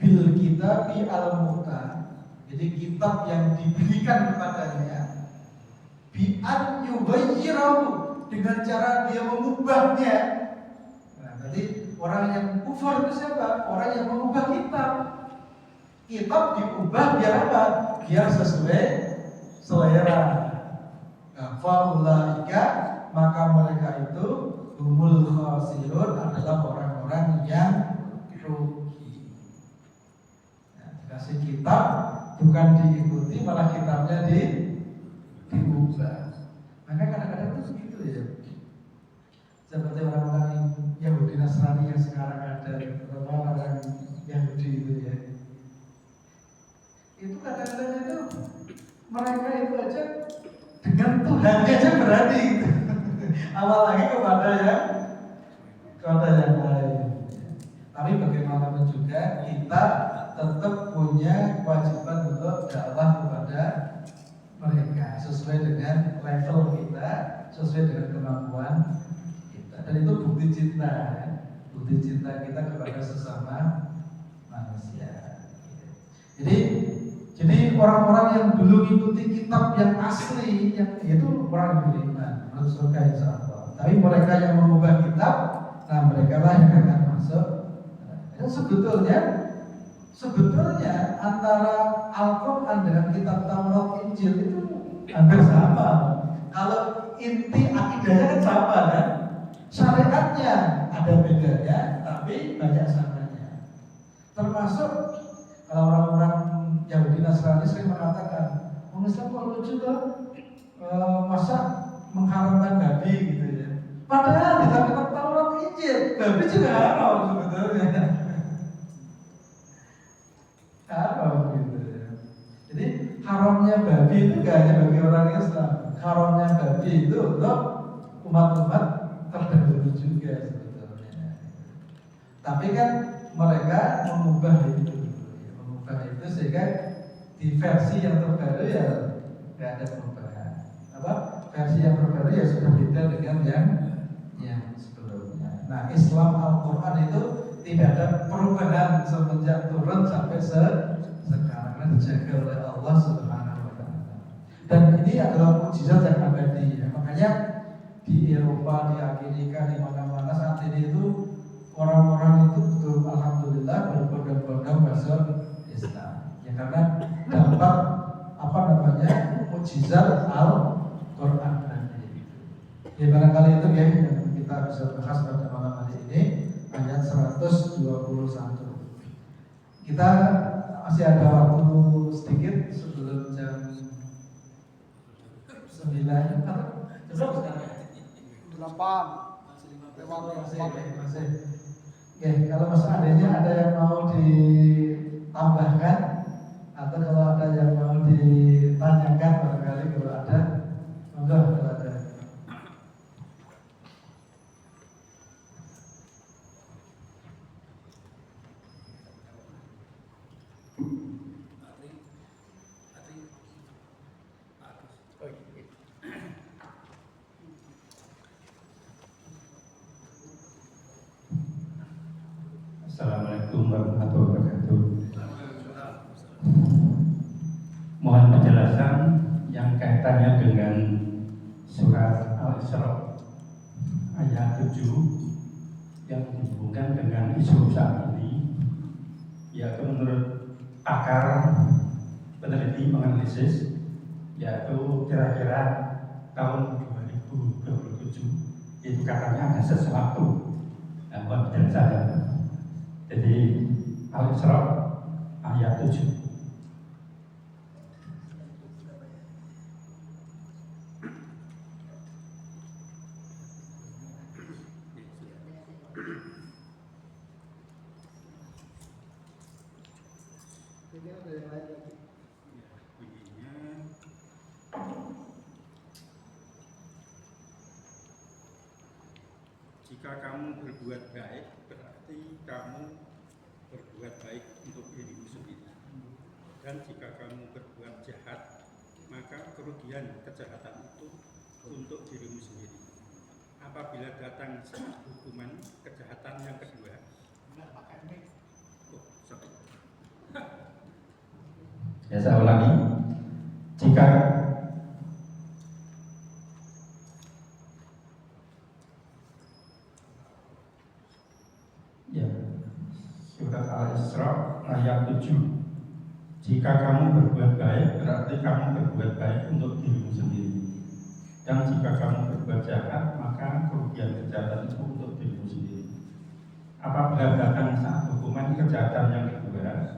Bil kitabi al-mu'ta, jadi kitab yang diberikan kepadanya, bi an yubayyirahu, dengan cara dia mengubahnya. Nah, berarti orang yang kufur itu siapa? Orang yang mengubah kitab. Kitab diubah biar apa? Biar sesuai selera. Nah, faulaika, maka mereka itu humul khasirun, adalah orang-orang yang rugi. Kasih kitab bukan diikuti, malah kitabnya diubah. Maka kadang-kadang itu begitu ya. Seperti orang-orang Yahudi Nasrani yang sekarang ada, orang-orang Yahudi itu ya. Itu kadang-kadang itu mereka itu aja dengan Tuhan aja berani gitu. Apalagi kepada yang lain. Tapi bagaimanapun juga kita tetap punya kewajiban untuk dakwah kepada mereka sesuai dengan level kita, sesuai dengan kemampuan kita. Dan itu bukti cinta, ya. Bukti cinta kita kepada sesama manusia. Jadi orang-orang yang dulu mengikuti kitab yang asli, yang itu orang yang beriman, masuk surga insya Allah. Tapi mereka yang mengubah kitab, nah mereka lah yang akan masuk. Dan sebetulnya antara Al-Quran dengan kitab Taurat Injil itu hampir sama. Kalau inti akidahnya kan sama kan, syariatnya ada bedanya, tapi banyak samanya. Termasuk kalau orang-orang Yahudi Nasrani sering mengatakan, orang Islam kok lucu tuh, masa mengharamkan babi gitu ya. Padahal di dalam kitab Taurat Injil babi juga haram sebetulnya. Haram gitu ya. Jadi haramnya babi itu gak hanya bagi orang Islam, haramnya babi itu untuk umat-umat terdahulu juga sebetulnya. Tapi kan mereka mengubah itu sehingga di versi yang terbaru ya gak ada perubahan. Versi yang terbaru ya sudah beda dengan yang sebelumnya. Nah, Islam Al-Quran itu tidak ada perubahan semenjak turun sampai sekarang, dijaga oleh Allah Subhanahu wa Ta'ala. Dan ini adalah mukjizat yang abadi ya. Makanya di Eropa, di Amerika, di mana-mana saat ini itu orang-orang itu betul alhamdulillah berbondong-bondong masuk Islam. Ya karena dampak mukjizat Al-Quran tadi. Ya barangkali itu ya yang kita bisa bahas pada malam hari ini, ayat 121. Kita masih ada waktu sedikit sebelum jam 9 atau jam 8. Masih. Oke, kalau seandainya ada yang mau ditambahkan atau kalau ada yang mau ditanyakan, barangkali kalau ada, monggo kalau ada. Assalamualaikum warahmatullahi wabarakatuh. Mohon penjelasan yang kaitannya dengan surat Al-Isra ayat 7 yang dihubungkan dengan isu saat ini, yaitu menurut pakar peneliti menganalisis, yaitu kira-kira tahun 2027 itu katanya ada sesuatu. Nah, mohon penjelasan. Jadi Al-Isra ayat 7. Jika kamu berbuat baik, berarti kamu berbuat baik untuk dirimu sendiri. Dan jika kamu berbuat jahat, maka kerugian kejahatan itu untuk dirimu sendiri. Apabila datang saat hukuman kejahatan yang kedua, Ya, saya ulangi. Jika surat Al-Isra ayat 7. Jika kamu berbuat baik, berarti kamu berbuat baik untuk dirimu sendiri. Dan jika kamu berbuat jahat, maka kerugian kejahatan itu untuk dirimu sendiri. Apabila datang saat hukuman kejahatan yang kedua,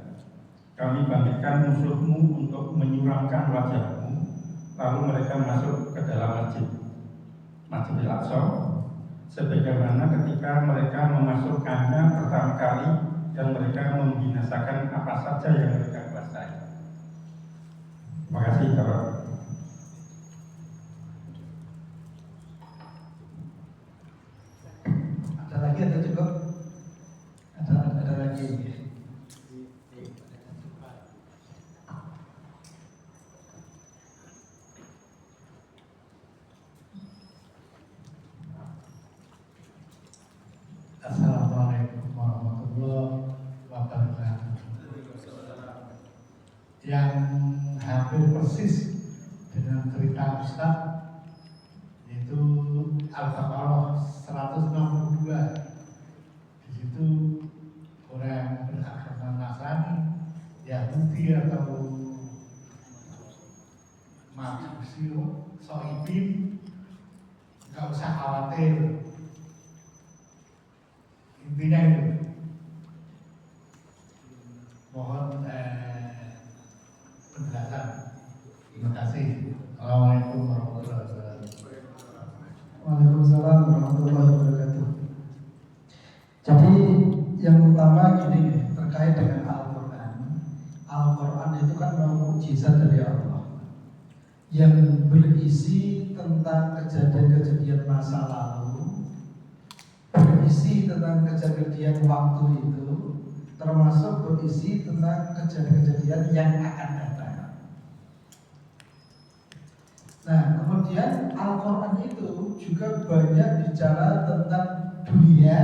kami bangkitkan musuhmu untuk menyuramkan wajahmu, lalu mereka masuk ke dalam Masjidil Aqsa, sebagaimana ketika mereka memasukkannya pertama kali dan mereka membinasakan apa saja yang mereka kuasai. Terima kasih, Bapak. Ada lagi atau cukup? Ada lagi. Assalamualaikum warahmatullahi wabarakatuh. Yang hampir persis dengan cerita Ustaz, yaitu Al-Baqarah 162. Di situ orang beragama Nasrani, Yahudi atau Majusi, Soibin, nggak usah khawatir. Intinya itu. Mohon penjelasan. Terima kasih. Assalamualaikum warahmatullahi wabarakatuh. Waalaikumsalam warahmatullahi wabarakatuh. Jadi yang utama gini, terkait dengan Al-Quran. Al-Quran itu kan mukjizat dari Allah yang berisi tentang kejadian-kejadian masa lalu, berisi tentang kejadian waktu itu, termasuk berisi tentang kejadian-kejadian yang akan datang. Nah, kemudian Al-Quran itu juga banyak bicara tentang dunia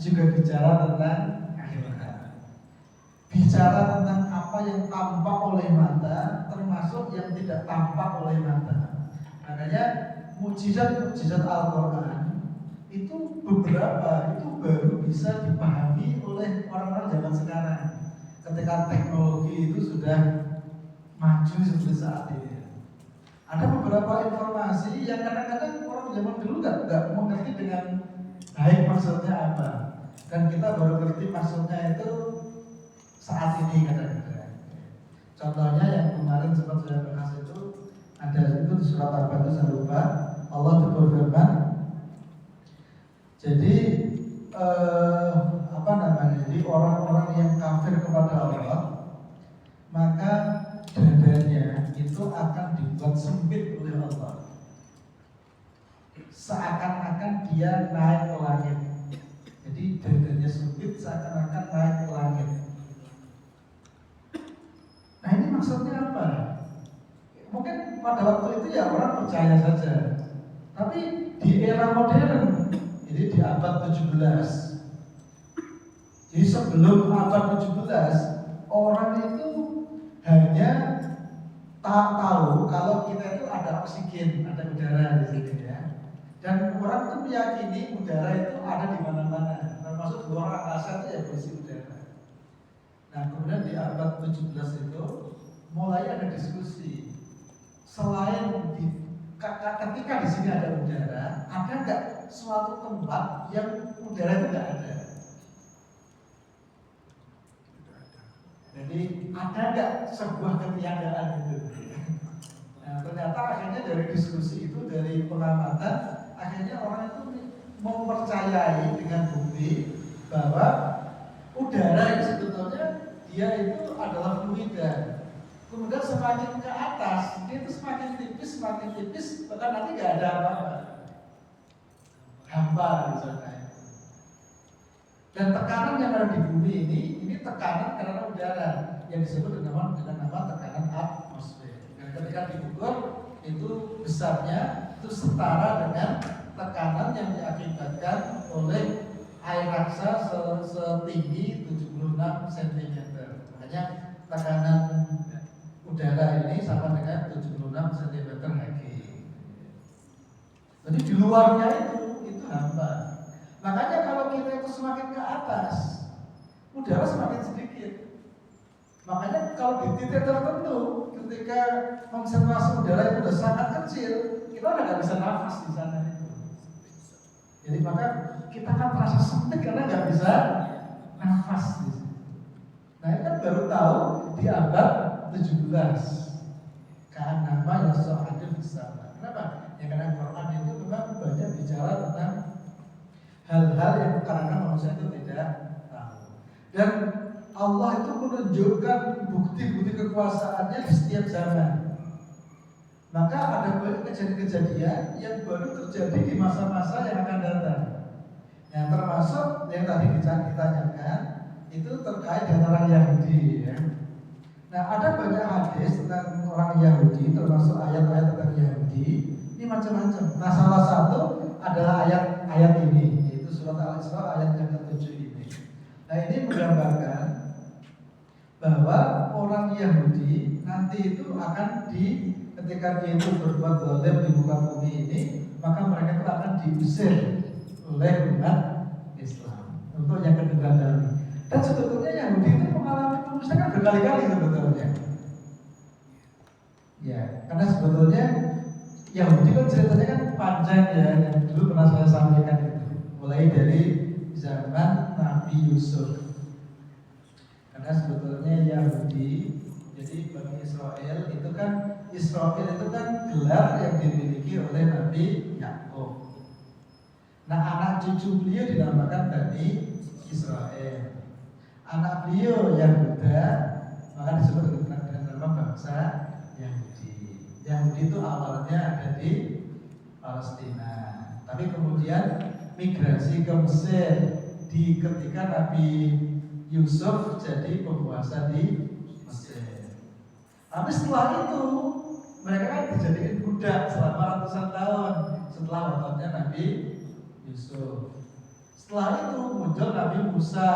juga bicara tentang akhirat. Bicara tentang apa yang tampak oleh mata, termasuk yang tidak tampak oleh mata. Makanya mukjizat-mukjizat Al-Quran itu beberapa itu baru bisa dipahami oleh orang-orang zaman sekarang. Ketika teknologi itu sudah maju seperti saat ini. Ada beberapa informasi yang kadang-kadang orang zaman dulu nggak mengerti dengan baik maksudnya apa, dan kita baru ngerti maksudnya itu saat ini kadang-kadang. Contohnya yang kemarin sempat saya bahas itu ada itu di surat apa itu saya lupa. Allah berfirman, jadi jadi orang-orang yang kafir kepada Allah, maka dadanya itu akan dibuat sempit oleh Allah, seakan-akan dia naik ke langit. Jadi dadanya sempit seakan-akan naik ke langit. Nah ini maksudnya apa? Mungkin pada waktu itu ya orang percaya saja. Tapi di era modern, jadi di abad 17, jadi sebelum abad 17, orang itu hanya tahu kalau kita itu ada oksigen, ada udara di sini ya. Dan orang itu meyakini udara itu ada di mana-mana, termasuk di luar angkasa itu ya berisi udara. Nah kemudian di abad 17 itu mulai ada diskusi, selain ketika di sini ada udara nggak suatu tempat yang udara itu nggak ada? Jadi ada nggak sebuah ketiadaan itu? Nah, ternyata akhirnya dari diskusi itu, dari pengamatan, akhirnya orang itu mempercayai dengan bukti bahwa udara itu sebetulnya dia itu adalah fluida. Kemudian semakin ke atas, dia itu semakin tipis, bahkan nanti nggak ada apa-apa, hampa di sana. Dan tekanan yang ada di bumi ini tekanan karena udara yang disebut dengan nama tekanan atmosfer. Dan ketika diukur itu besarnya itu setara dengan tekanan yang diakibatkan oleh air raksa setinggi 76 cm. Makanya tekanan udara ini sama dengan 76 cm Hg. Jadi di luarnya itu hampa. Makanya kalau kita itu semakin ke atas, udara semakin sedikit. Makanya kalau di titik tertentu, ketika konsentrasi udara itu sudah sangat kecil, kita udah nggak bisa nafas di sana itu. Jadi maka kita kan terasa sempit karena nggak bisa nafas di sini. Nah ini kan baru tahu di abad 17. Kan nama yang soal bersama. Kenapa? Ya karena Quran itu memang banyak bicara tentang hal-hal yang karena manusia itu tidak tahu. Dan Allah itu menunjukkan bukti-bukti kekuasaannya di setiap zaman. Maka ada banyak kejadian-kejadian yang baru terjadi di masa-masa yang akan datang. Yang termasuk yang tadi ditanyakan itu terkait dengan orang Yahudi ya. Nah ada banyak hadis tentang orang Yahudi, termasuk ayat-ayat tentang Yahudi. Ini macam-macam. Nah salah satu adalah ayat ini, yaitu surat Al-Isra ayat yang ke-7 ini. Nah ini menggambarkan bahwa orang Yahudi nanti itu akan ketika dia itu berbuat zalim di muka bumi ini, maka mereka itu akan diusir oleh umat Islam untuk yang kedua kali. Dan sebetulnya Yahudi itu mengalami pemusnahan berkali-kali sebetulnya. Ya, karena sebetulnya Yahudi kan ceritanya kan panjang ya, yang dulu pernah saya sampaikan itu. Mulai dari zaman Nabi Yusuf. Karena sebetulnya Yahudi, jadi Bani Israel itu kan gelar yang dimiliki oleh Nabi Yakub. Nah anak cucu beliau dinamakan Bani Israel. Anak beliau Yahuda, maka disebut dengan nama bangsa Yahudi. Yahudi itu awalnya ada di Palestina, tapi kemudian migrasi ke Mesir ketika Nabi Yusuf jadi penguasa di Mesir. Tapi setelah itu mereka kan dijadikan budak selama ratusan tahun setelah wafatnya Nabi Yusuf. Setelah itu muncul Nabi Musa.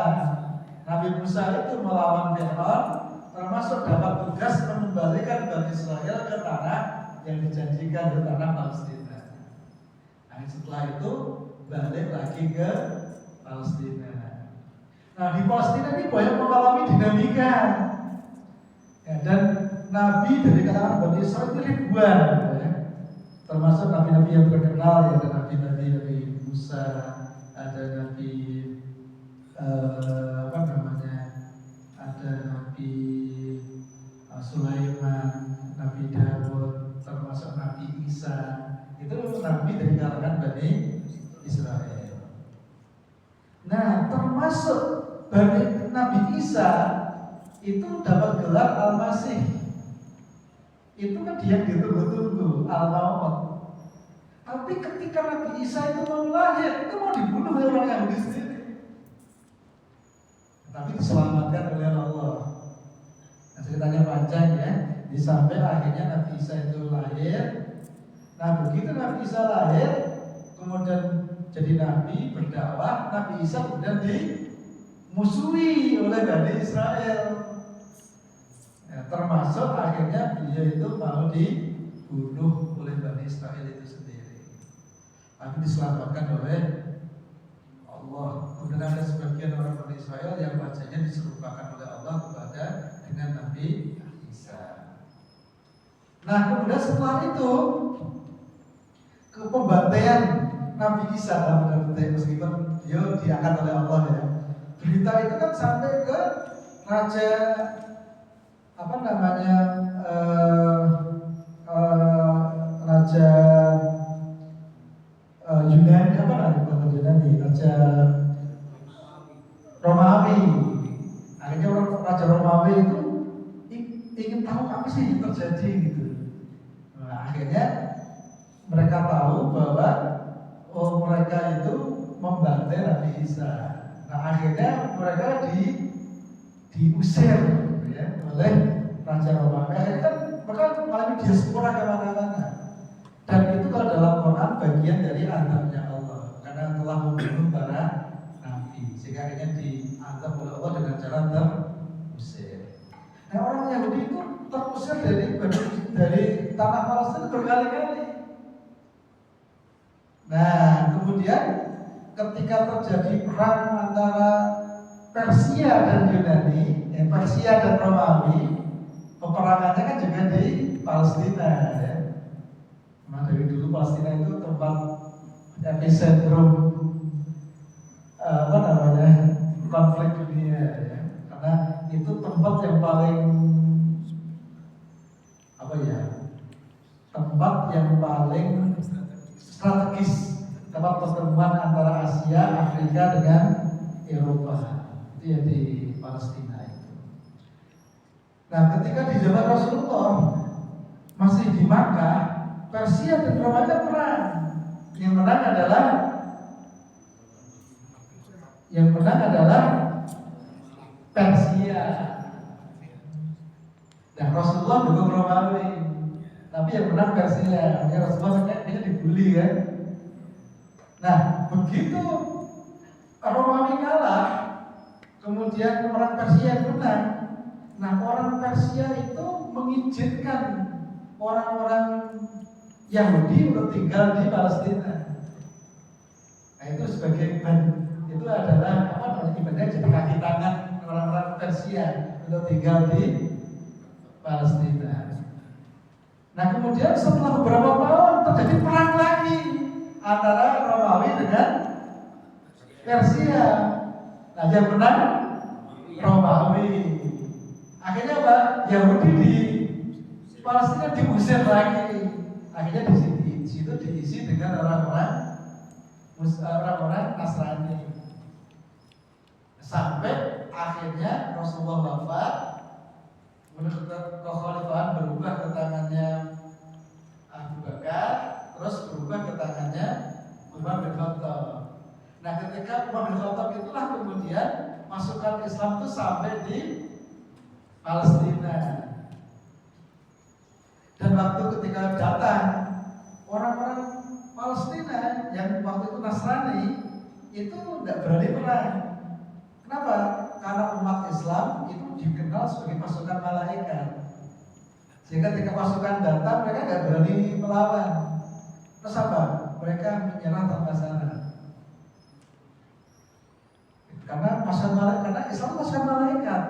Nabi Musa itu melawan Fir'aun, termasuk dapat tugas mengembalikan Bani Israel ke tanah yang dijanjikan, ke tanah Palestina. Nah, setelah itu balik lagi ke Palestina. Nah, di Palestina ini banyak mengalami dinamika. Ya, dan Nabi dari kalangan Bani Israel itu ribuan, ya. Termasuk nabi-nabi yang terkenal, ya, ada nabi Musa, ada nabi ada nabi Sulaiman, nabi Daud, termasuk nabi Isa. Itu nabi dari kalangan Bani Israel. Nah, termasuk Nabi Isa itu dapat gelar Al-Masih. Itu kan dia ditunggu-tunggu, Al-Maut. Tapi ketika Nabi Isa itu mau lahir, itu mau dibunuh oleh orang Yahudi sendiri. Tapi diselamatkan oleh Allah. Nah, ceritanya panjang, ya. Sampai akhirnya Nabi Isa itu lahir. Nah, begitu Nabi Isa lahir, kemudian jadi nabi, berdakwah, Nabi Isa kemudian dimusuhi oleh Bani Israel. Ya, termasuk akhirnya beliau itu mau dibunuh oleh Bani Israel itu sendiri. Tapi diselamatkan oleh Allah. Kemudian ada sebagian orang Bani Israel yang wajahnya diserupakan oleh Allah kepada dengan Nabi Isa. Nah, kemudian setelah itu ke pembantaian Nabi Isa dalam tanda petik, meskipun dia diangkat oleh Allah, ya. Berita itu kan sampai ke raja raja Yunani, raja Romawi. Akhirnya raja Romawi itu ingin tahu apa sih yang terjadi gitu. Nah, akhirnya mereka tahu bahwa mereka itu membantai Nabi Isa. Nah, akhirnya mereka diusir, ya, oleh Raja Romawi. Akhirnya kan mereka mengalami diaspora kemana-mana. Dan itu kalau dalam Quran bagian dari azabnya Allah, karena telah membunuh para nabi, sehingga akhirnya diazab oleh Allah dengan cara terusir. Nah, orang Yahudi itu terusir dari tanah Palestina berkali-kali. Nah, kemudian ketika terjadi perang antara Persia dan Yunani, Persia dan Romawi, peperangannya kan juga di Palestina, ya. Nah, dari dulu Palestina itu tempat epicentrum konflik dunia, ya. Karena itu tempat yang paling strategis, tempat pertemuan antara Asia, Afrika dengan Eropa. Itu ya di Palestina itu. Nah, ketika di zaman Rasulullah masih di Makkah, Persia dan Romawi perang. Yang menang adalah Persia. Dan Rasulullah dukung Romawi, tapi yang menang Persia. Ya, Rasulullah kayaknya dibully, kan. Nah, begitu Romawi kalah, kemudian orang Persia yang menang. Nah, orang Persia itu mengizinkan orang-orang Yahudi untuk tinggal di Palestina. Nah, itu sebagai itu adalah ibadah jadi kaki tangan orang-orang Persia untuk tinggal di Palestina. Nah, kemudian setelah beberapa tahun terjadi perang lagi antara Romawi dengan Persia. Nah, yang menang Romawi. Akhirnya apa? Yahudi di Palestina diusir lagi. Akhirnya di situ diisi dengan orang-orang Nasrani. Sampai akhirnya Rasulullah wafat, kekhalifahan berubah ke tangannya Abu Bakar, terus berubah ke tangannya Umar bin Khattab. Nah, ketika Umar bin Khattab itulah kemudian pasukan Islam itu sampai di Palestina. Dan waktu ketika datang orang-orang Palestina yang waktu itu Nasrani itu tidak berani perang. Kenapa? Karena umat Islam itu dikenal sebagai pasukan malaikat. Sehingga ketika pasukan datang mereka tidak berani melawan. Terus apa? Mereka menyerah tanpa syarat. Karena Islam pasukan malaikat.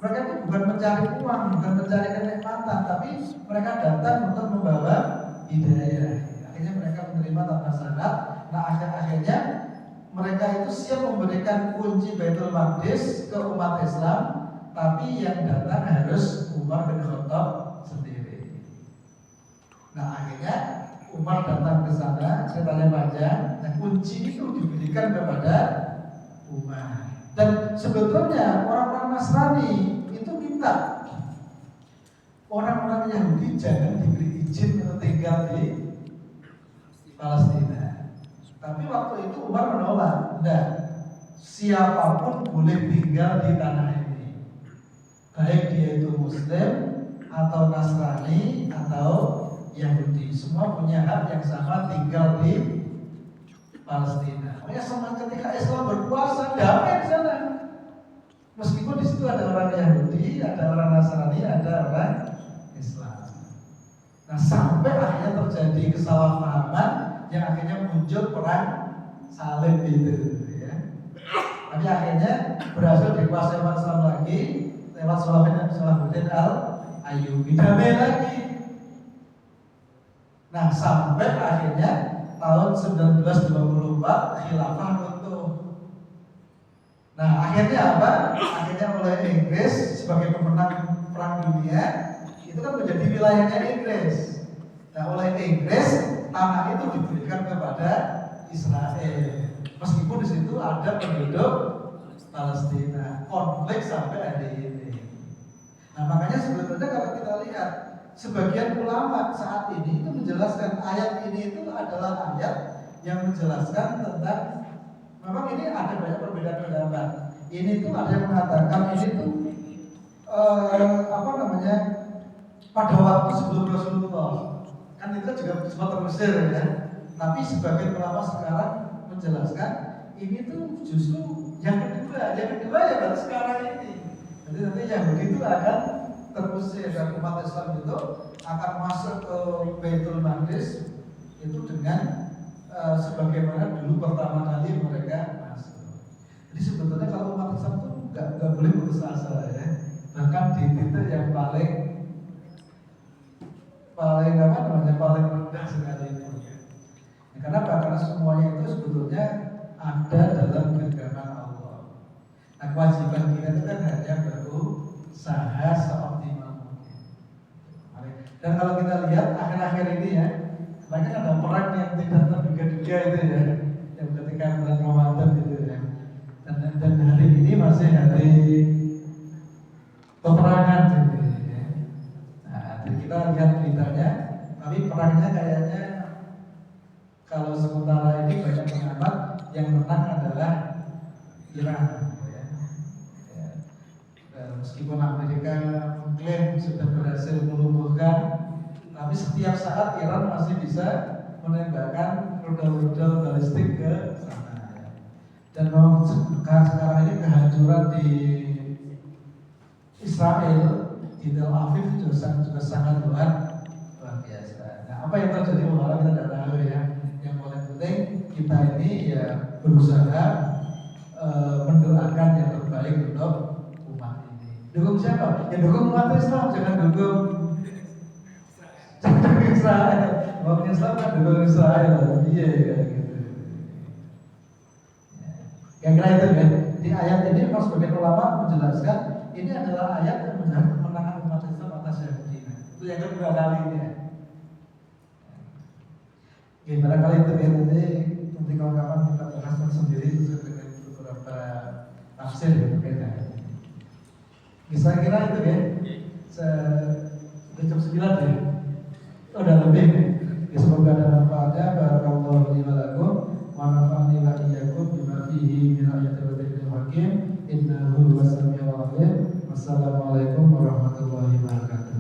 Mereka itu bukan mencari uang, bukan mencari kenikmatan, tapi mereka datang untuk membawa hidayah. Akhirnya mereka menerima tanpa syarat. Nah akhirnya mereka itu siap memberikan kunci Baitul Maqdis ke umat Islam, tapi yang datang harus Umar bin Khattab sendiri. Nah akhirnya Umar datang ke sana, ceritanya panjang. Nah kunci itu diberikan kepada Umar. Dan sebetulnya orang-orang Nasrani itu minta orang-orang Yahudi jangan diberi izin untuk tinggal di Palestina. Tapi waktu itu Umar menolak, tidak, siapapun boleh tinggal di tanah ini, baik dia itu Muslim atau Nasrani atau Yahudi, semua punya hak yang sama tinggal di Palestina. Makanya sama ketika Islam berkuasa damai di sana. Meskipun di situ ada orang Yahudi, ada orang Nasrani, ada orang Islam. Nah sampai akhirnya terjadi kesalahpahaman yang akhirnya muncul perang salib itu. Ya. Tapi akhirnya berhasil dikuasai umat Islam lagi lewat Salahuddin al-Ayyubi, damai lagi. Nah sampai akhirnya tahun 1924 khilafah runtuh. Nah akhirnya apa? Akhirnya oleh Inggris sebagai pemenang perang dunia itu kan menjadi wilayahnya Inggris. Nah oleh Inggris tanah itu diberikan kepada Israel. Meskipun di situ ada penduduk Palestina, konflik sampai hari ini. Nah makanya sebetulnya kalau kita lihat sebagian ulama saat ini itu menjelaskan ayat ini itu adalah ayat yang menjelaskan tentang memang ini ada banyak perbedaan pendapat. Ini tuh ada yang mengatakan ini tuh pada waktu sebelum Rasulullah kan itu juga sempat terusir ya. Tapi sebagian ulama sekarang menjelaskan ini tuh justru yang kedua ya baru sekarang ini. Jadi nanti Yahudi itu akan terusir dan umat Islam itu akan masuk ke Baitul Maqdis itu dengan sebagaimana dulu pertama kali mereka masuk. Jadi sebetulnya kalau umat Islam itu nggak boleh putus asa ya. Bahkan di titik yang paling rendah sekali itu. Ya, kenapa? Karena semuanya itu sebetulnya ada dalam genggaman Allah. Nah kewajiban kita itu kan hanya berusaha seoptimal mungkin. Dan kalau kita lihat akhir-akhir ini ya, banyak ada perang yang tidak terduga-duga itu ya, yang ketika bulan Ramadan gitu ya. Dan hari ini masih hari peperangan gitu ya. Nah, jadi kita lihat beritanya, tapi perangnya kayaknya kalau sementara ini banyak pengamat yang menang adalah Iran. Ya. Meskipun Amerika mengklaim sudah berhasil melumpuhkan, tapi setiap saat Iran masih bisa menembakkan rudal-rudal balistik ke sana. Dan memang sekarang ini kehancuran di Israel di Tel Aviv juga sangat luar biasa. Nah, apa yang terjadi malah kita tidak tahu ya. Yang paling penting kita ini ya berusaha mendoakan yang terbaik untuk umat ini. Dukung siapa? Ya dukung umat Islam, jangan dukung Israel. Umat Islam kan dukung Israel. Iya kayak gitu. Yang kira itu ya. Di ayat ini Mas sebagai ulama menjelaskan ini adalah ayat yang menjelaskan kemenangan umat Islam atas Yahudi. Itu yang kedua kalinya. Ya, barangkali itu ya nanti kawan-kawan kita bahas sendiri dengan beberapa tafsir berkaitan. Saya kira itu ya. Sudah jam 9 ya. Udah lebih ya. Semoga ada manfaatnya. Barakallahu li wa lakum wa nafa'ani wa iyyakum bima fihi min ayatil wa dhikril hakim. Innahu huwas samiul alim. Wassalamualaikum warahmatullahi wabarakatuh.